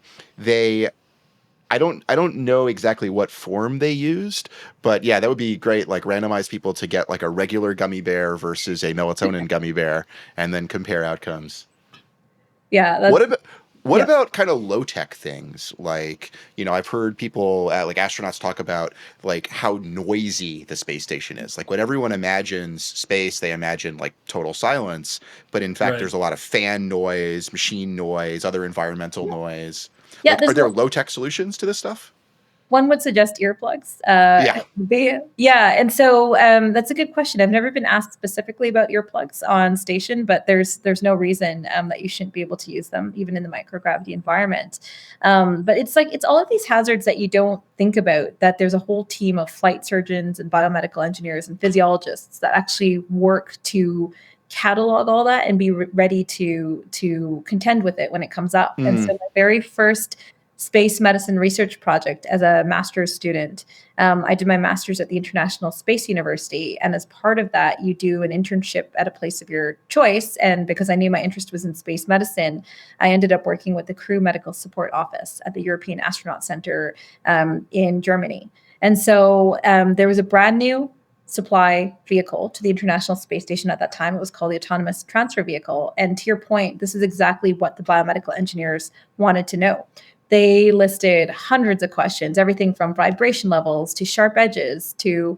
don't know exactly what form they used, but yeah, that would be great. Randomize people to get a regular gummy bear versus a melatonin gummy bear, and then compare outcomes. Yeah. What about kind of low-tech things? I've heard people, astronauts talk about, how noisy the space station is. When everyone imagines space, they imagine, total silence. But in fact, There's a lot of fan noise, machine noise, other environmental noise. Yeah, are there low-tech solutions to this stuff? One would suggest earplugs. Yeah. And so that's a good question. I've never been asked specifically about earplugs on station, but there's no reason that you shouldn't be able to use them, even in the microgravity environment. But it's all of these hazards that you don't think about, that there's a whole team of flight surgeons and biomedical engineers and physiologists that actually work to catalog all that and be ready to contend with it when it comes up. And so my very first space medicine research project as a master's student, I did my master's at the International Space University. And as part of that, you do an internship at a place of your choice. And because I knew my interest was in space medicine, I ended up working with the Crew Medical Support Office at the European Astronaut Center in Germany. And so there was a brand new supply vehicle to the International Space Station at that time. It was called the Autonomous Transfer Vehicle. And to your point, this is exactly what the biomedical engineers wanted to know. They listed hundreds of questions, everything from vibration levels to sharp edges to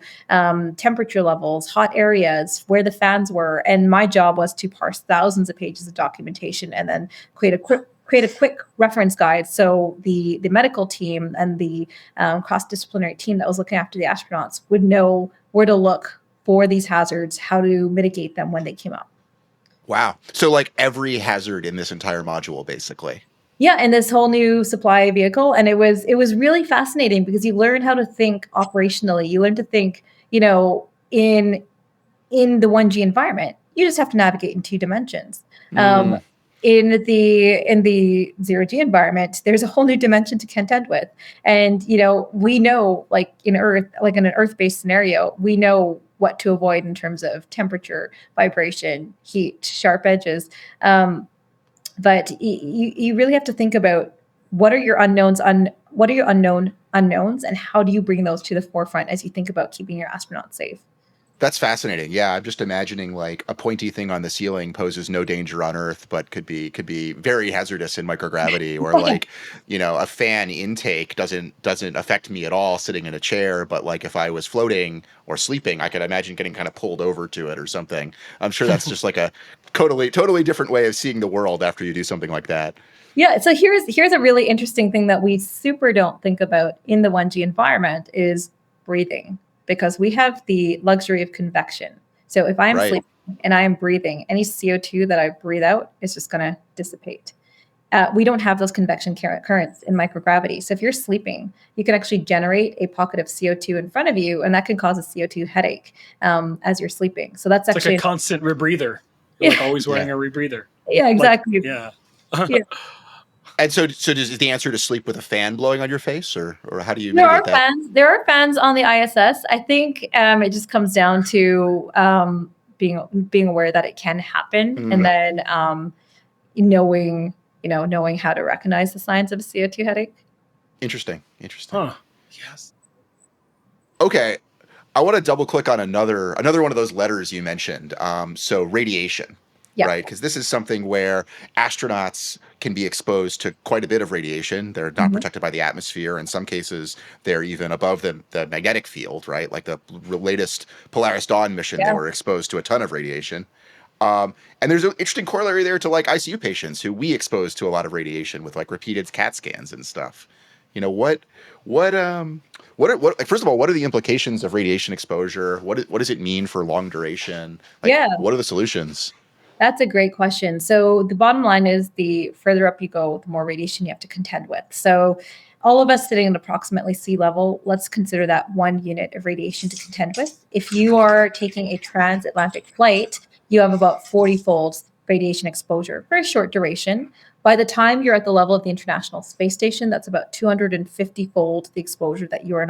temperature levels, hot areas, where the fans were. And my job was to parse thousands of pages of documentation and then create a quick reference guide. So the medical team and the cross-disciplinary team that was looking after the astronauts would know where to look for these hazards, how to mitigate them when they came up. Wow. So like every hazard in this entire module, basically. Yeah, and this whole new supply vehicle. And it was really fascinating because you learn how to think operationally. You learn to think, in the 1G environment. You just have to navigate in 2 dimensions. In the 0G environment, there's a whole new dimension to contend with. And, we know, like in an Earth-based scenario, we know what to avoid in terms of temperature, vibration, heat, sharp edges. But you really have to think about what are your unknowns, what are your unknowns, and how do you bring those to the forefront as you think about keeping your astronauts safe? That's fascinating. Yeah, I'm just imagining like a pointy thing on the ceiling poses no danger on Earth, but could be very hazardous in microgravity, or like, a fan intake doesn't affect me at all sitting in a chair, but like if I was floating or sleeping, I could imagine getting kind of pulled over to it or something. I'm sure that's just like a totally different way of seeing the world after you do something like that. Yeah, so here's a really interesting thing that we super don't think about in the 1G environment is breathing. Because we have the luxury of convection. So if I'm sleeping and I am breathing, any CO2 that I breathe out is just going to dissipate. We don't have those convection currents in microgravity. So if you're sleeping, you can actually generate a pocket of CO2 in front of you, and that can cause a CO2 headache as you're sleeping. So that's actually like a constant rebreather. You're like always wearing a rebreather. Yeah, exactly. Yeah. And so is the answer to sleep with a fan blowing on your face, or how do you mitigate that? There are fans on the ISS. I think it just comes down to being aware that it can happen, and then knowing how to recognize the signs of a CO2 headache. Interesting. Huh. Yes. Okay, I want to double click on another one of those letters you mentioned. So radiation. Yeah. Right, because this is something where astronauts can be exposed to quite a bit of radiation. They're not protected by the atmosphere. In some cases, they're even above the magnetic field, right? Like the latest Polaris Dawn mission, they were exposed to a ton of radiation. And there's an interesting corollary there to like ICU patients who we expose to a lot of radiation with like repeated CAT scans and stuff. What first of all, what are the implications of radiation exposure? What does it mean for long duration? What are the solutions? That's a great question. So the bottom line is the further up you go, the more radiation you have to contend with. So all of us sitting at approximately sea level, let's consider that 1 unit of radiation to contend with. If you are taking a transatlantic flight, you have about 40-fold radiation exposure, very short duration. By the time you're at the level of the International Space Station, that's about 250-fold the exposure that you or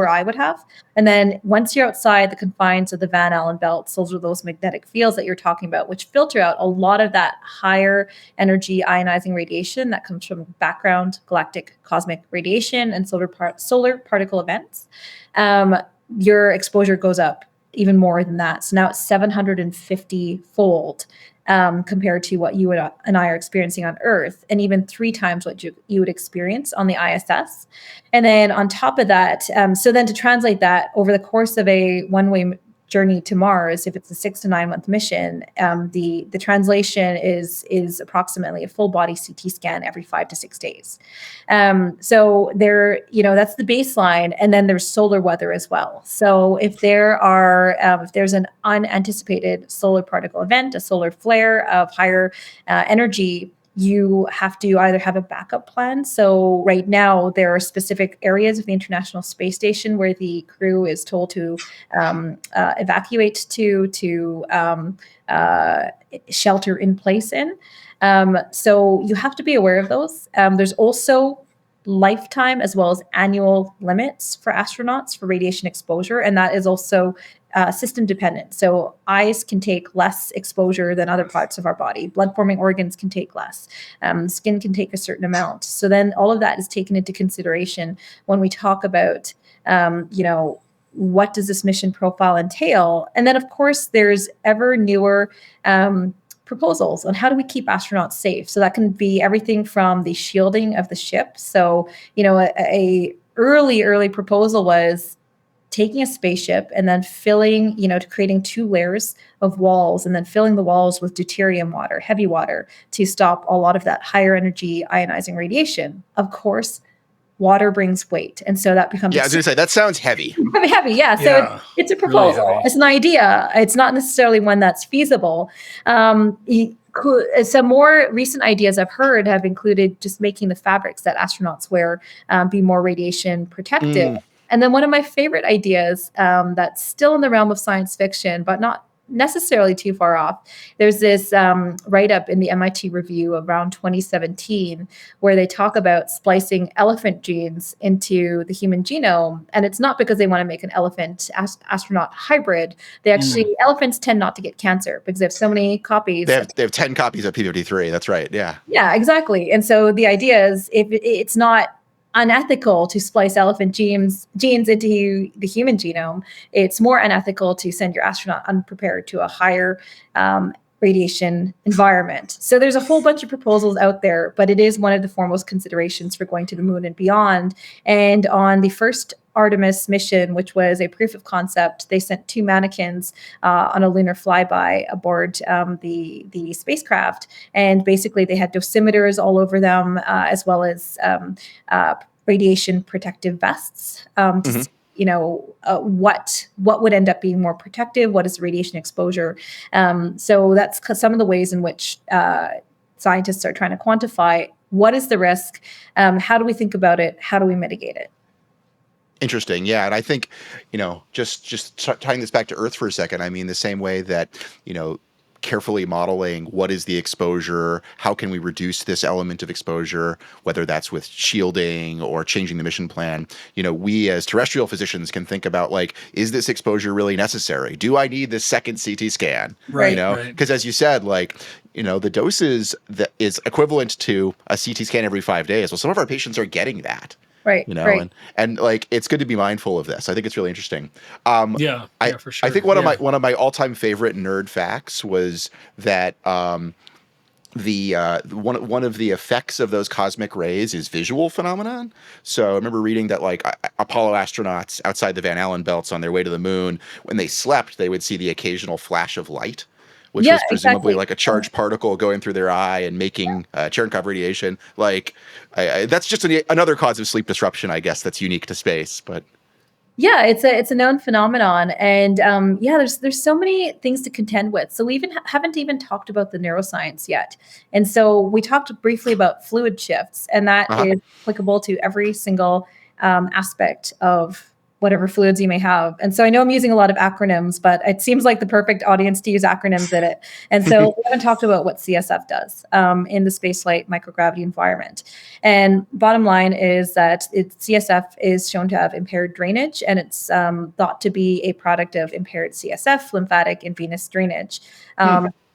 I would have. And then once you're outside the confines of the Van Allen belts, those are those magnetic fields that you're talking about, which filter out a lot of that higher energy ionizing radiation that comes from background galactic cosmic radiation and solar particle events. Your exposure goes up even more than that. So now it's 750-fold. Compared to what you and I are experiencing on Earth, and even 3 times what you would experience on the ISS. And then on top of that, so then to translate that over the course of a one-way journey to Mars, if it's a 6 to 9 month mission, the translation is approximately a full body CT scan every 5 to 6 days. So there, that's the baseline, and then there's solar weather as well. So if there's an unanticipated solar particle event, a solar flare of higher energy, you have to either have a backup plan. So right now, there are specific areas of the International Space Station where the crew is told to evacuate to shelter in place in. So you have to be aware of those. There's also lifetime as well as annual limits for astronauts for radiation exposure, and that is also system dependent. So eyes can take less exposure than other parts of our body. Blood forming organs can take less. Skin can take a certain amount. So then all of that is taken into consideration when we talk about, what does this mission profile entail? And then, of course, there's ever newer proposals on how do we keep astronauts safe. So that can be everything from the shielding of the ship. So, a early proposal was taking a spaceship and then filling, creating 2 layers of walls and then filling the walls with deuterium water, heavy water, to stop a lot of that higher energy ionizing radiation. Of course, water brings weight. And so that becomes... Yeah, I was going to say, that sounds heavy. Heavy, yeah. So it's a proposal. Really, it's an idea. It's not necessarily one that's feasible. Some more recent ideas I've heard have included just making the fabrics that astronauts wear be more radiation protective. And then one of my favorite ideas that's still in the realm of science fiction, but not necessarily too far off. There's this write-up in the MIT Review around 2017 where they talk about splicing elephant genes into the human genome. And it's not because they want to make an elephant astronaut hybrid. They actually, elephants tend not to get cancer because they have so many copies. They have 10 copies of P53. That's right. Yeah. Yeah, exactly. And so the idea is if it's not unethical to splice elephant genes into the human genome, it's more unethical to send your astronaut unprepared to a higher radiation environment. So there's a whole bunch of proposals out there, but it is one of the foremost considerations for going to the moon and beyond. And on the first Artemis mission, which was a proof of concept, they sent 2 mannequins on a lunar flyby aboard the spacecraft. And basically they had dosimeters all over them, as well as radiation protective vests to see, what would end up being more protective, what is radiation exposure. So that's some of the ways in which scientists are trying to quantify what is the risk, how do we think about it, how do we mitigate it. Interesting. Yeah. And I think, just tying this back to Earth for a second, I mean, the same way that, carefully modeling what is the exposure, how can we reduce this element of exposure, whether that's with shielding or changing the mission plan. We as terrestrial physicians can think about, like, is this exposure really necessary? Do I need this second CT scan? Right. Because as you said, like, the doses that is equivalent to a CT scan every 5 days. Well, some of our patients are getting that. Right. And like, it's good to be mindful of this. I think it's really interesting. Yeah, for sure. I think one of my all-time favorite nerd facts was that one of the effects of those cosmic rays is visual phenomenon. So I remember reading that, like, Apollo astronauts outside the Van Allen belts on their way to the moon, when they slept, they would see the occasional flash of light, which was presumably like a charged particle going through their eye and making Cherenkov radiation. Like, that's just another cause of sleep disruption, I guess, that's unique to space. But yeah, it's a known phenomenon, and there's so many things to contend with. So we haven't even talked about the neuroscience yet, and so we talked briefly about fluid shifts, and that is applicable to every single aspect of whatever fluids you may have. And so I know I'm using a lot of acronyms, but it seems like the perfect audience to use acronyms in it. And so we haven't talked about what CSF does in the spaceflight microgravity environment. And bottom line is that CSF is shown to have impaired drainage, and it's thought to be a product of impaired CSF, lymphatic, and venous drainage.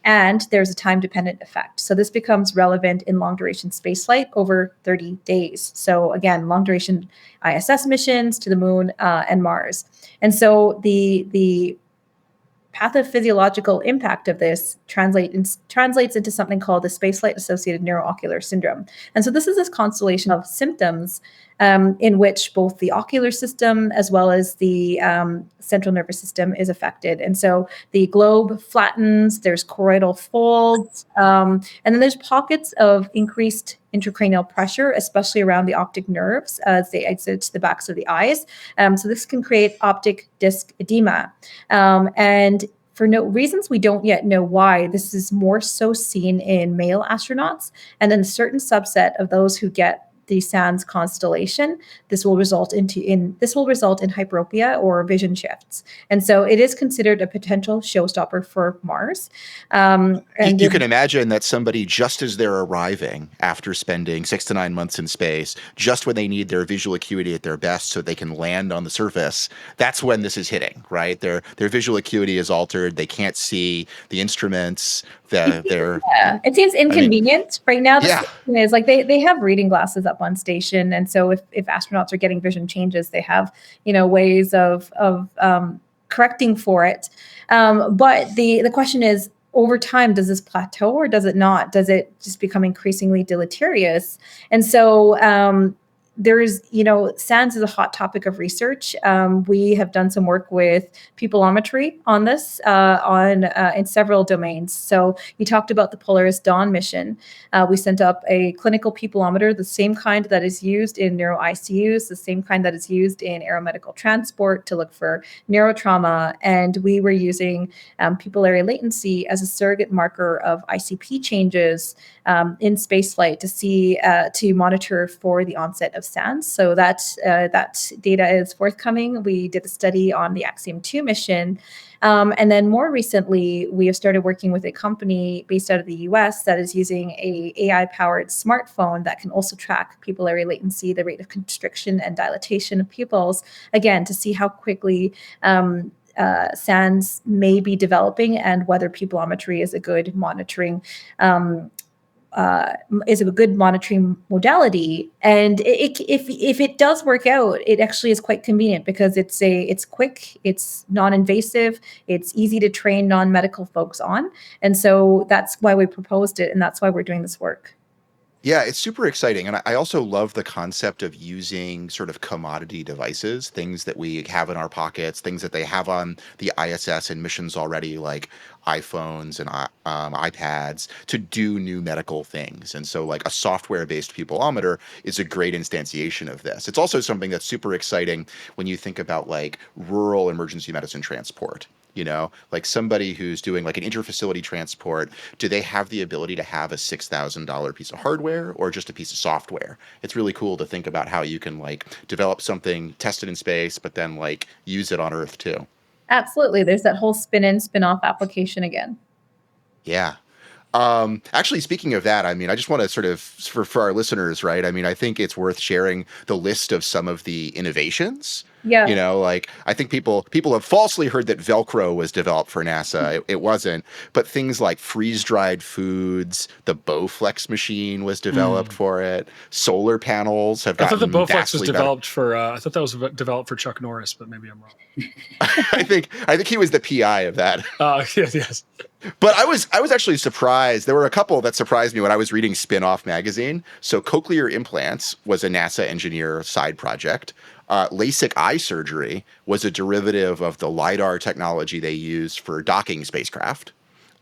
And there's a time-dependent effect. So this becomes relevant in long-duration spaceflight over 30 days. So again, long-duration ISS missions to the moon and Mars. And so the pathophysiological impact of this translates into something called the spaceflight-associated neuroocular syndrome. And so this is this constellation of symptoms in which both the ocular system as well as the central nervous system is affected. And so the globe flattens, there's choroidal folds, and then there's pockets of increased intracranial pressure, especially around the optic nerves as they exit the backs of the eyes. So this can create optic disc edema. And for no reasons we don't yet know why, this is more so seen in male astronauts, and then a certain subset of those who get the SANS constellation, this will result in hyperopia or vision shifts, and so it is considered a potential showstopper for Mars. And you can imagine that somebody, just as they're arriving after spending 6 to 9 months in space, just when they need their visual acuity at their best so they can land on the surface, that's when this is hitting, right? Their visual acuity is altered. They can't see the instruments. It seems inconvenient right now. The situation is like they have reading glasses up on station, and so if astronauts are getting vision changes, they have ways of correcting for it. But the question is, over time, does this plateau or does it not? Does it just become increasingly deleterious? And so there's, SANS is a hot topic of research. We have done some work with pupillometry on this in several domains. So you talked about the Polaris Dawn mission. We sent up a clinical pupillometer, the same kind that is used in neuro ICUs, the same kind that is used in aeromedical transport to look for neurotrauma. And we were using pupillary latency as a surrogate marker of ICP changes in spaceflight to monitor for the onset of SANS. So that data is forthcoming. We did a study on the Axiom 2 mission. And then more recently, we have started working with a company based out of the US that is using a AI-powered smartphone that can also track pupillary latency, the rate of constriction and dilatation of pupils, again, to see how quickly SANS may be developing and whether pupillometry is a good monitoring modality. And if it does work out, it actually is quite convenient because it's quick, it's non-invasive, it's easy to train non-medical folks on. And so that's why we proposed it, and that's why we're doing this work. Yeah, it's super exciting. And I also love the concept of using sort of commodity devices, things that we have in our pockets, things that they have on the ISS and missions already, like iPhones and iPads, to do new medical things. And so like a software-based pupillometer is a great instantiation of this. It's also something that's super exciting when you think about like rural emergency medicine transport. Like somebody who's doing like an interfacility transport, do they have the ability to have a $6,000 piece of hardware or just a piece of software? It's really cool to think about how you can like develop something, test it in space, but then like use it on Earth too. Absolutely. There's that whole spin-in, spin-off application again. Yeah. Actually, speaking of that, I mean, I just want to sort of, for our listeners, right? I mean, I think it's worth sharing the list of some of the innovations. Yeah. Like I think people have falsely heard that Velcro was developed for NASA. It wasn't. But things like freeze-dried foods, the Bowflex machine was developed for it. Solar panels have gotten. I thought the Bowflex was developed better. I thought that was developed for Chuck Norris, but maybe I'm wrong. I think he was the PI of that. Yes. But I was actually surprised. There were a couple that surprised me when I was reading Spin-Off magazine. So cochlear implants was a NASA engineer side project. LASIK eye surgery was a derivative of the LiDAR technology they used for docking spacecraft.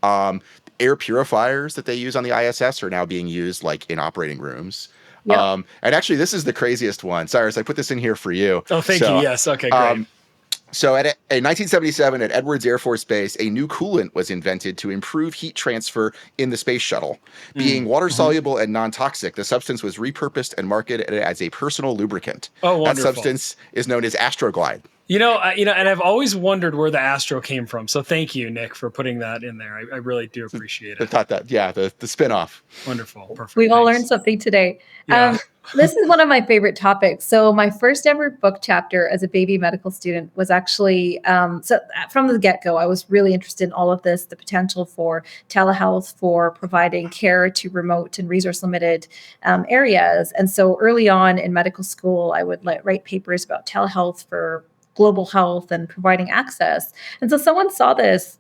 Air purifiers that they use on the ISS are now being used like in operating rooms. Yep. And actually, this is the craziest one. Cyrus, I put this in here for you. Oh, thank you. Yes. Okay, great. So in 1977 at Edwards Air Force Base, a new coolant was invented to improve heat transfer in the space shuttle. Being water-soluble and non-toxic, the substance was repurposed and marketed as a personal lubricant. Oh, wonderful. That substance is known as Astroglide. And I've always wondered where the Astro came from. So thank you, Nick, for putting that in there. I really do appreciate it. The spin-off. Wonderful. Perfect. We all learned something today. Yeah. This is one of my favorite topics. So my first ever book chapter as a baby medical student was actually, so from the get-go, I was really interested in all of this, the potential for telehealth, for providing care to remote and resource-limited areas. And so early on in medical school, I would write papers about telehealth for global health and providing access. And so someone saw this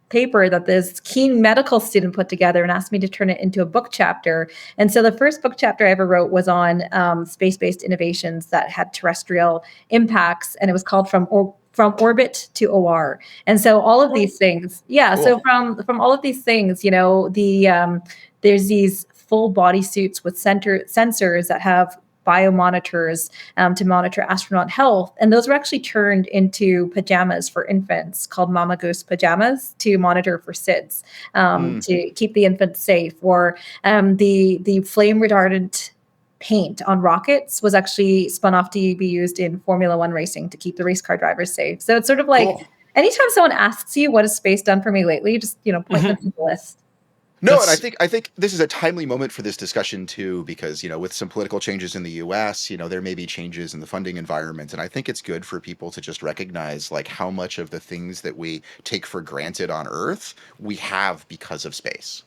paper that this keen medical student put together and asked me to turn it into a book chapter. And so the first book chapter I ever wrote was on space-based innovations that had terrestrial impacts, and it was called From Orbit to OR. And so all of these things, cool. So from all of these things, there's these full body suits with sensors that have biomonitors to monitor astronaut health. And those were actually turned into pajamas for infants called Mama Goose pajamas to monitor for SIDS, to keep the infant safe. Or the flame retardant paint on rockets was actually spun off to be used in Formula One racing to keep the race car drivers safe. So it's sort of like, Cool. anytime someone asks you, what has space done for me lately, just, point them to the list. No, and I think this is a timely moment for this discussion too, because with some political changes in the U.S., there may be changes in the funding environment, and I think it's good for people to just recognize like how much of the things that we take for granted on Earth we have because of space.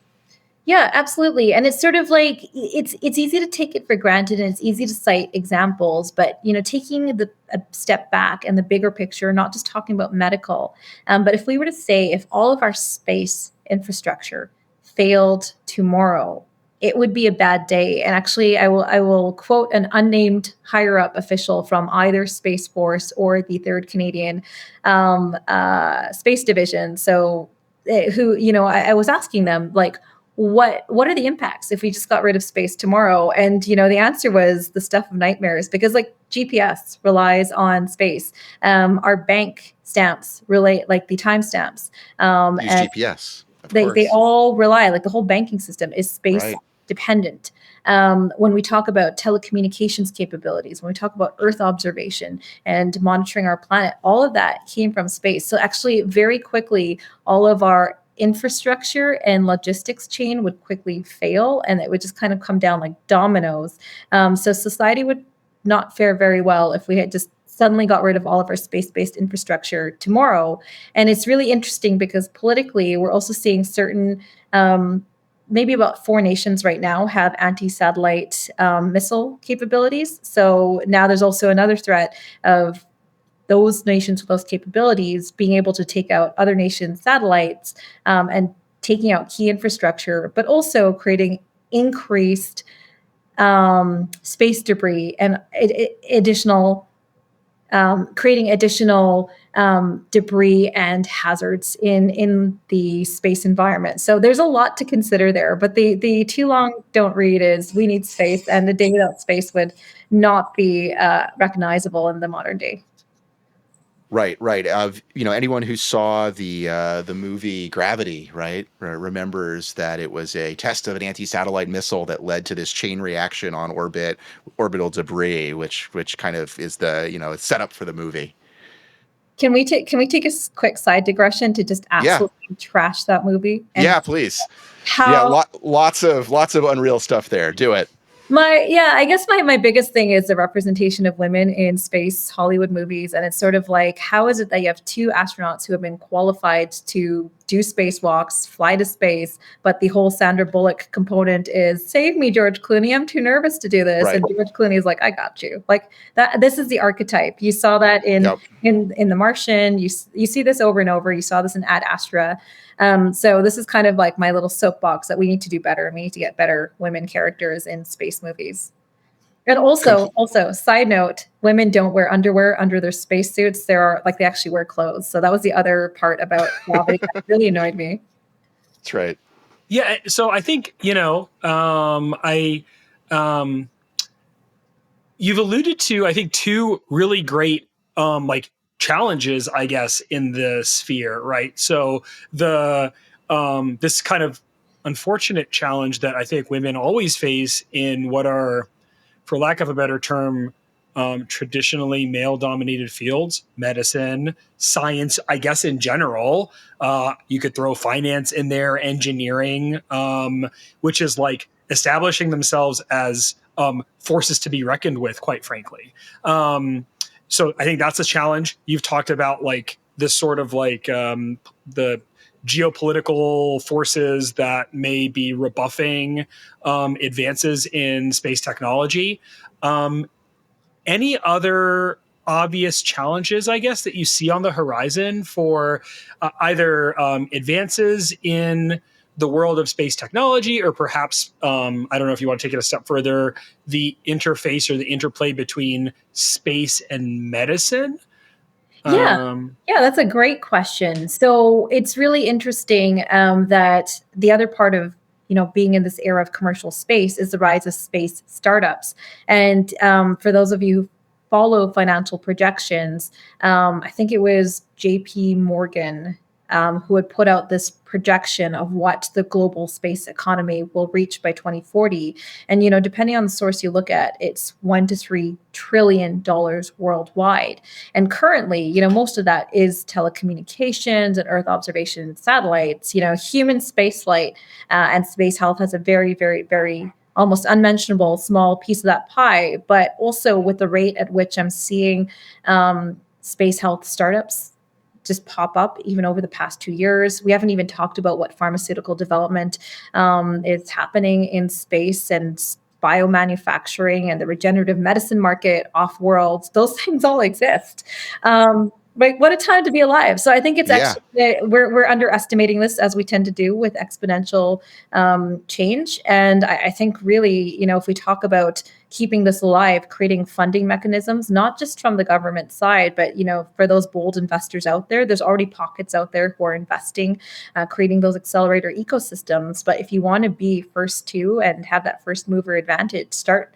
Yeah, absolutely. And it's sort of like it's easy to take it for granted, and it's easy to cite examples, but taking a step back and the bigger picture, not just talking about medical, but if we were to say if all of our space infrastructure failed tomorrow, it would be a bad day. And actually, I will quote an unnamed higher up official from either Space Force or the 3rd Canadian Space Division. So, who I was asking them like, what are the impacts if we just got rid of space tomorrow? And the answer was the stuff of nightmares, because like GPS relies on space. Our bank stamps relate, like the timestamps. Use And GPS. they all rely, like the whole banking system is space dependent. When we talk about telecommunications capabilities, when we talk about Earth observation and monitoring our planet, all of that came from space. So actually, very quickly, all of our infrastructure and logistics chain would quickly fail, and it would just kind of come down like dominoes. So society would not fare very well if we had just suddenly got rid of all of our space-based infrastructure tomorrow. And it's really interesting because politically, we're also seeing certain, maybe about 4 nations right now have anti-satellite missile capabilities. So now there's also another threat of those nations with those capabilities being able to take out other nations' satellites, and taking out key infrastructure, but also creating increased space debris and creating additional debris and hazards in the space environment. So there's a lot to consider there. But the too long don't read is we need space, and the day without space would not be recognizable in the modern day. Right. Anyone who saw the movie Gravity, right, remembers that it was a test of an anti-satellite missile that led to this chain reaction on orbital debris, which kind of is the set up for the movie. Can we take a quick side digression to just absolutely trash that movie? Yeah, please. How lots of unreal stuff there. Do it. I guess my biggest thing is the representation of women in space Hollywood movies. And it's sort of like, how is it that you have 2 astronauts who have been qualified to do spacewalks, fly to space, but the whole Sandra Bullock component is, save me, George Clooney, I'm too nervous to do this. Right. And George Clooney is like, I got you. Like that. This is the archetype. You saw that in The Martian. You see this over and over. You saw this in Ad Astra. So this is kind of like my little soapbox that we need to do better. We need to get better women characters in space movies. And also, side note, women don't wear underwear under their spacesuits. They actually wear clothes. So that was the other part about Gravity that really annoyed me. That's right. Yeah. So I think, you've alluded to, I think, 2 really great, challenges, I guess, in the sphere, right? So this kind of unfortunate challenge that I think women always face in what are, for lack of a better term, traditionally male-dominated fields, medicine, science, I guess in general. You could throw finance in there, engineering, which is like establishing themselves as forces to be reckoned with, quite frankly. So I think that's a challenge. You've talked about like this sort of like the geopolitical forces that may be rebuffing advances in space technology. Any other obvious challenges, I guess, that you see on the horizon for either advances in the world of space technology, or perhaps, I don't know if you want to take it a step further, the interface or the interplay between space and medicine? Yeah, that's a great question. So it's really interesting that the other part of being in this era of commercial space is the rise of space startups. And for those of you who follow financial projections, I think it was JP Morgan who had put out this projection of what the global space economy will reach by 2040. And, depending on the source you look at, it's $1 to $3 trillion worldwide. And currently, most of that is telecommunications and Earth observation satellites. Human spaceflight and space health has a very, very, very almost unmentionable small piece of that pie. But also with the rate at which I'm seeing space health startups just pop up even over the past 2 years. We haven't even talked about what pharmaceutical development is happening in space and biomanufacturing and the regenerative medicine market off world. Those things all exist. What a time to be alive. So I think it's actually, we're underestimating this, as we tend to do with exponential change. And I think really, if we talk about keeping this alive, creating funding mechanisms, not just from the government side, but, for those bold investors out there, there's already pockets out there who are investing, creating those accelerator ecosystems. But if you want to be first to and have that first mover advantage, start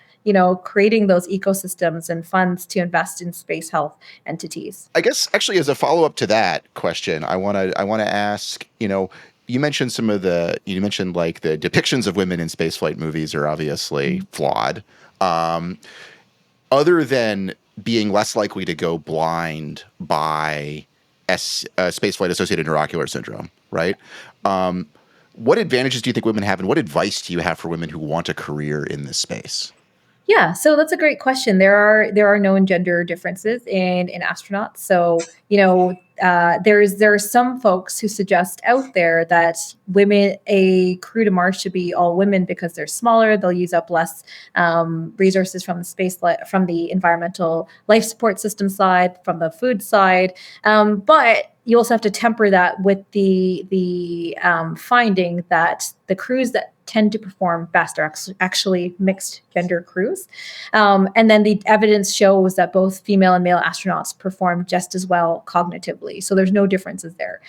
creating those ecosystems and funds to invest in space health entities. I guess actually as a follow-up to that question, I want to ask, you mentioned like the depictions of women in spaceflight movies are obviously flawed. Other than being less likely to go blind by spaceflight associated neurocular syndrome, right? What advantages do you think women have, and what advice do you have for women who want a career in this space? Yeah, so that's a great question. There are known gender differences in astronauts. So there are some folks who suggest out there that a crew to Mars should be all women because they're smaller. They'll use up less resources from from the environmental life support system side, from the food side. But you also have to temper that with the finding that the crews that tend to perform best are actually mixed gender crews. And then the evidence shows that both female and male astronauts perform just as well cognitively. So there's no differences there.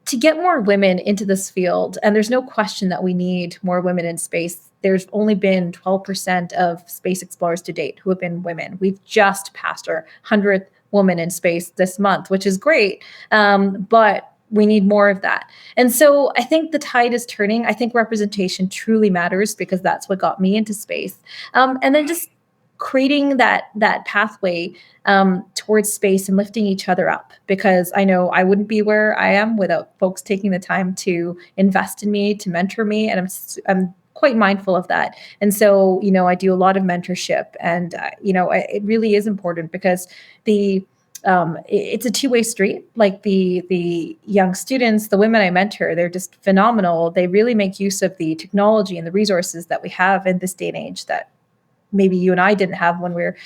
To get more women into this field, and there's no question that we need more women in space. There's only been 12% of space explorers to date who have been women. We've just passed our 100th woman in space this month, which is great. But we need more of that. And so I think the tide is turning. I think representation truly matters because that's what got me into space. And then just creating that pathway towards space and lifting each other up, because I know I wouldn't be where I am without folks taking the time to invest in me, to mentor me. And I'm quite mindful of that. And so, I do a lot of mentorship, and, it really is important because it's a two-way street. Like the young students, the women I mentor, they're just phenomenal. They really make use of the technology and the resources that we have in this day and age that maybe you and I didn't have when we were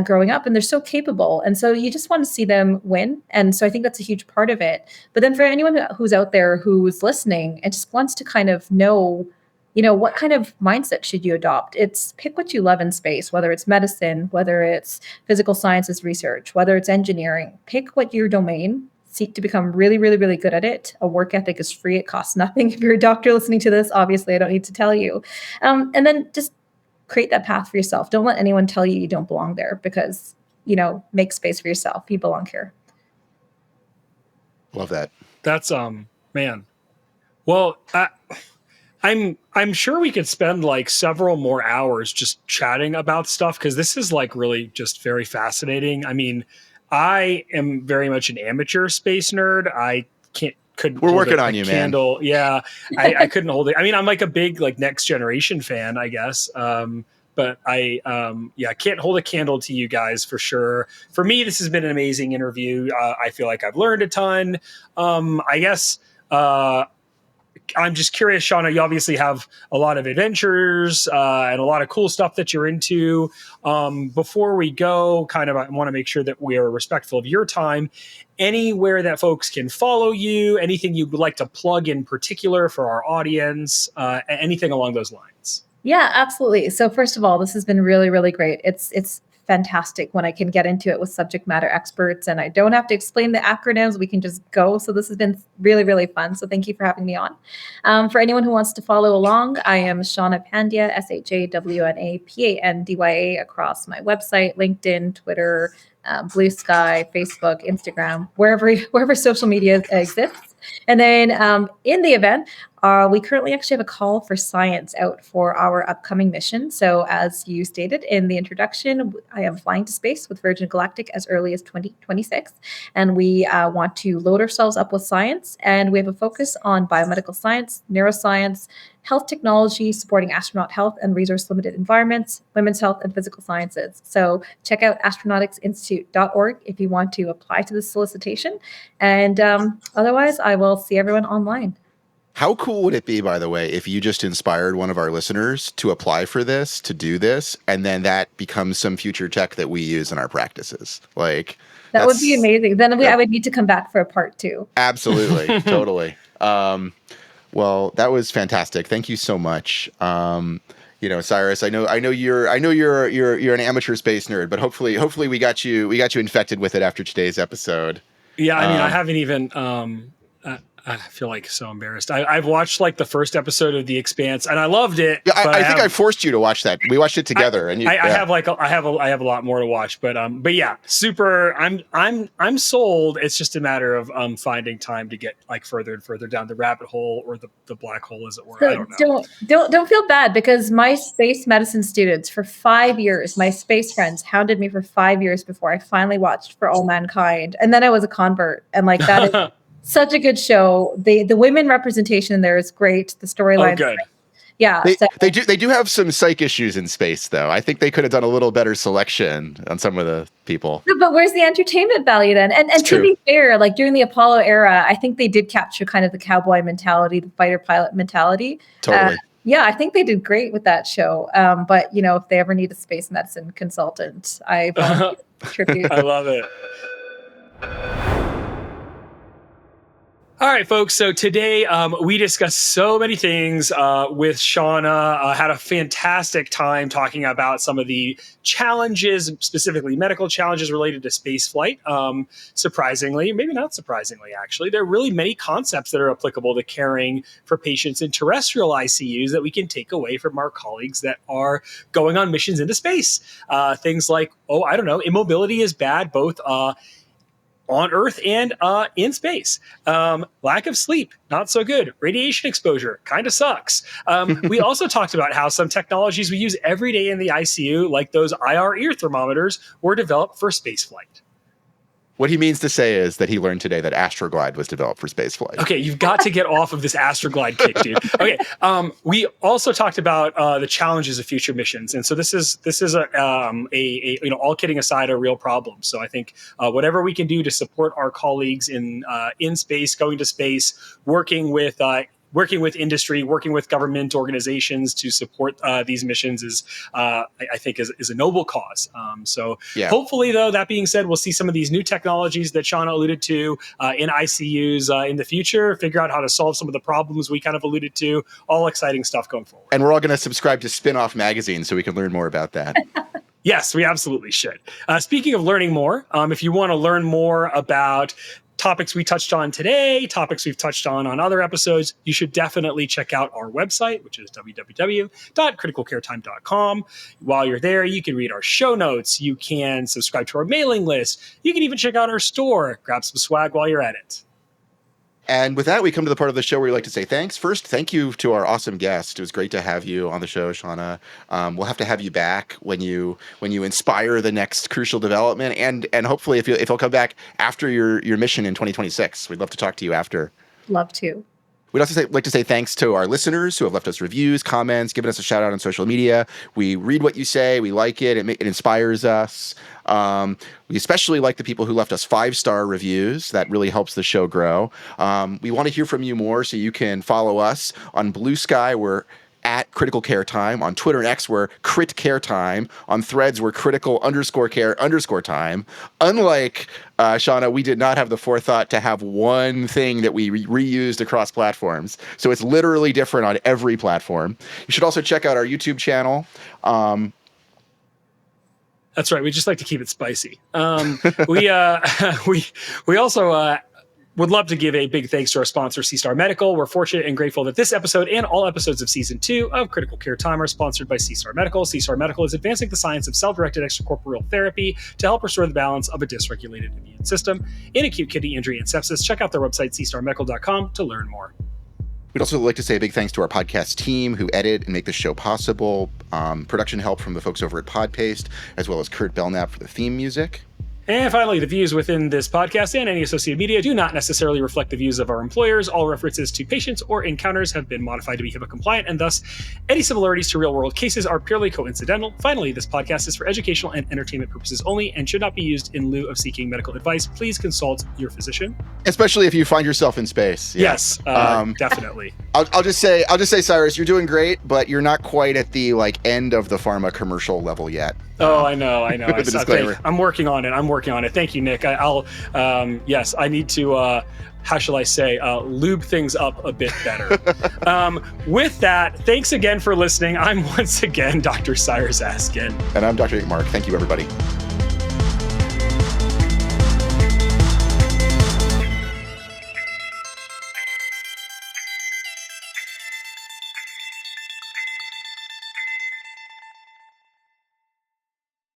growing up, and they're so capable. And so you just want to see them win. And so I think that's a huge part of it. But then for anyone who's out there who's listening and just wants to kind of know, what kind of mindset should you adopt? It's pick what you love in space, whether it's medicine, whether it's physical sciences research, whether it's engineering. Pick what your domain. Seek to become really, really, really good at it. A work ethic is free. It costs nothing. If you're a doctor listening to this, obviously I don't need to tell you. And then just create that path for yourself. Don't let anyone tell you don't belong there, because, make space for yourself. You belong here. Love that. That's, man. Well, I'm sure we could spend like several more hours just chatting about stuff, because this is like really just very fascinating. I mean, I am very much an amateur space nerd. I couldn't. We're working on you, candle. Man. Yeah, I couldn't hold it. I mean, I'm like a big like Next Generation fan, I guess. But I can't hold a candle to you guys for sure. For me, this has been an amazing interview. I feel like I've learned a ton. I guess. I'm just curious, Shawna, you obviously have a lot of adventures and a lot of cool stuff that you're into. Before we go, I want to make sure that we are respectful of your time. Anywhere that folks can follow you, anything you'd like to plug in particular for our audience, anything along those lines? Yeah, absolutely. So first of all, this has been really, really great. It's fantastic when I can get into it with subject matter experts and I don't have to explain the acronyms. We can just go. So this has been really, really fun. So thank you for having me on. For anyone who wants to follow along, I am Shawna Pandya, SHAWNA across my website, LinkedIn, Twitter, Blue Sky, Facebook, Instagram, wherever social media exists. And then in the event, we currently actually have a call for science out for our upcoming mission. So as you stated in the introduction, I am flying to space with Virgin Galactic as early as 2026. And we want to load ourselves up with science. And we have a focus on biomedical science, neuroscience, health technology, supporting astronaut health and resource-limited environments, women's health, and physical sciences. So check out astronauticsinstitute.org if you want to apply to this solicitation. And otherwise, I will see everyone online. How cool would it be, by the way, if you just inspired one of our listeners to apply for this, to do this, and then that becomes some future tech that we use in our practices? Like that would be amazing. Then I would need to come back for a part 2. Absolutely, totally. Well, that was fantastic. Thank you so much. Cyrus, I know you're an amateur space nerd, but hopefully we got you infected with it after today's episode. Yeah, I mean, I haven't even. I feel like so embarrassed. I've watched like the first episode of The Expanse, and I loved it. Yeah, I think I forced you to watch that. We watched it together, I have a lot more to watch, but yeah, super. I'm sold. It's just a matter of finding time to get like further and further down the rabbit hole or the black hole, as it were. So I don't know. Don't feel bad, because my space medicine students for 5 years, my space friends hounded me for 5 years before I finally watched For All Mankind, and then I was a convert, and like that is. Such a good show. The women representation in there is great. The storyline. Oh, good. Yeah. They do have some psych issues in space, though. I think they could have done a little better selection on some of the people. No, but where's the entertainment value then? And to be fair, like during the Apollo era, I think they did capture kind of the cowboy mentality, the fighter pilot mentality. Totally. Yeah, I think they did great with that show. But if they ever need a space medicine consultant, I tribute. I love it. All right, folks. So today we discussed so many things with Shawna. Had a fantastic time talking about some of the challenges, specifically medical challenges related to space flight. Surprisingly, maybe not surprisingly, actually, there are really many concepts that are applicable to caring for patients in terrestrial ICUs that we can take away from our colleagues that are going on missions into space. Things like, immobility is bad, both on Earth and in space. Lack of sleep, not so good. Radiation exposure kind of sucks. We also talked about how some technologies we use every day in the ICU, like those IR ear thermometers, were developed for spaceflight. What he means to say is that he learned today that Astroglide was developed for spaceflight. Okay, you've got to get off of this Astroglide kick, dude. Okay, we also talked about the challenges of future missions, and so this is a all kidding aside, a real problem. So I think whatever we can do to support our colleagues in space, going to space, working with industry, working with government organizations to support these missions is, I think, is a noble cause. Hopefully, though, that being said, we'll see some of these new technologies that Shawna alluded to in ICUs in the future, figure out how to solve some of the problems we kind of alluded to. All exciting stuff going forward. And we're all going to subscribe to Spin-Off Magazine so we can learn more about that. Yes, we absolutely should. Speaking of learning more, if you want to learn more about topics we touched on today, topics we've touched on other episodes, you should definitely check out our website, which is www.criticalcaretime.com. While you're there, you can read our show notes. You can subscribe to our mailing list. You can even check out our store, grab some swag while you're at it. And with that, we come to the part of the show where we like to say thanks. First, thank you to our awesome guest. It was great to have you on the show, Shawna. We'll have to have you back when you inspire the next crucial development, and hopefully if you'll come back after your mission in 2026. We'd love to talk to you after. Love to. We'd also like to say thanks to our listeners who have left us reviews, comments, given us a shout out on social media. We read what you say. We like it. It inspires us. We especially like the people who left us 5-star reviews. That really helps the show grow. We want to hear from you more, so you can follow us on Blue Sky. We're at Critical Care Time. On Twitter and X, we're Crit Care Time. On Threads, we're Critical_Care_Time. Unlike Shawna, we did not have the forethought to have one thing that we reused across platforms. So it's literally different on every platform. You should also check out our YouTube channel. That's right. We just like to keep it spicy. We also would love to give a big thanks to our sponsor, C-Star Medical. We're fortunate and grateful that this episode and all episodes of Season 2 of Critical Care Time are sponsored by C-Star Medical. C-Star Medical is advancing the science of self-directed extracorporeal therapy to help restore the balance of a dysregulated immune system in acute kidney injury and sepsis. Check out their website, cstarmedical.com, to learn more. We'd also like to say a big thanks to our podcast team who edit and make this show possible. Production help from the folks over at Podpaste, as well as Kurt Belknap for the theme music. And finally, the views within this podcast and any associated media do not necessarily reflect the views of our employers. All references to patients or encounters have been modified to be HIPAA compliant, and thus any similarities to real-world cases are purely coincidental. Finally, this podcast is for educational and entertainment purposes only and should not be used in lieu of seeking medical advice. Please consult your physician. Especially if you find yourself in space. Yes, definitely. I'll just say, Cyrus, you're doing great, but you're not quite at the end of the pharma commercial level yet. Oh, I know. I'm working on it. Thank you, Nick. Yes, I need to, how shall I say, lube things up a bit better. With that, thanks again for listening. I'm once again Dr. Cyrus Askin. And I'm Dr. Mark. Thank you, everybody.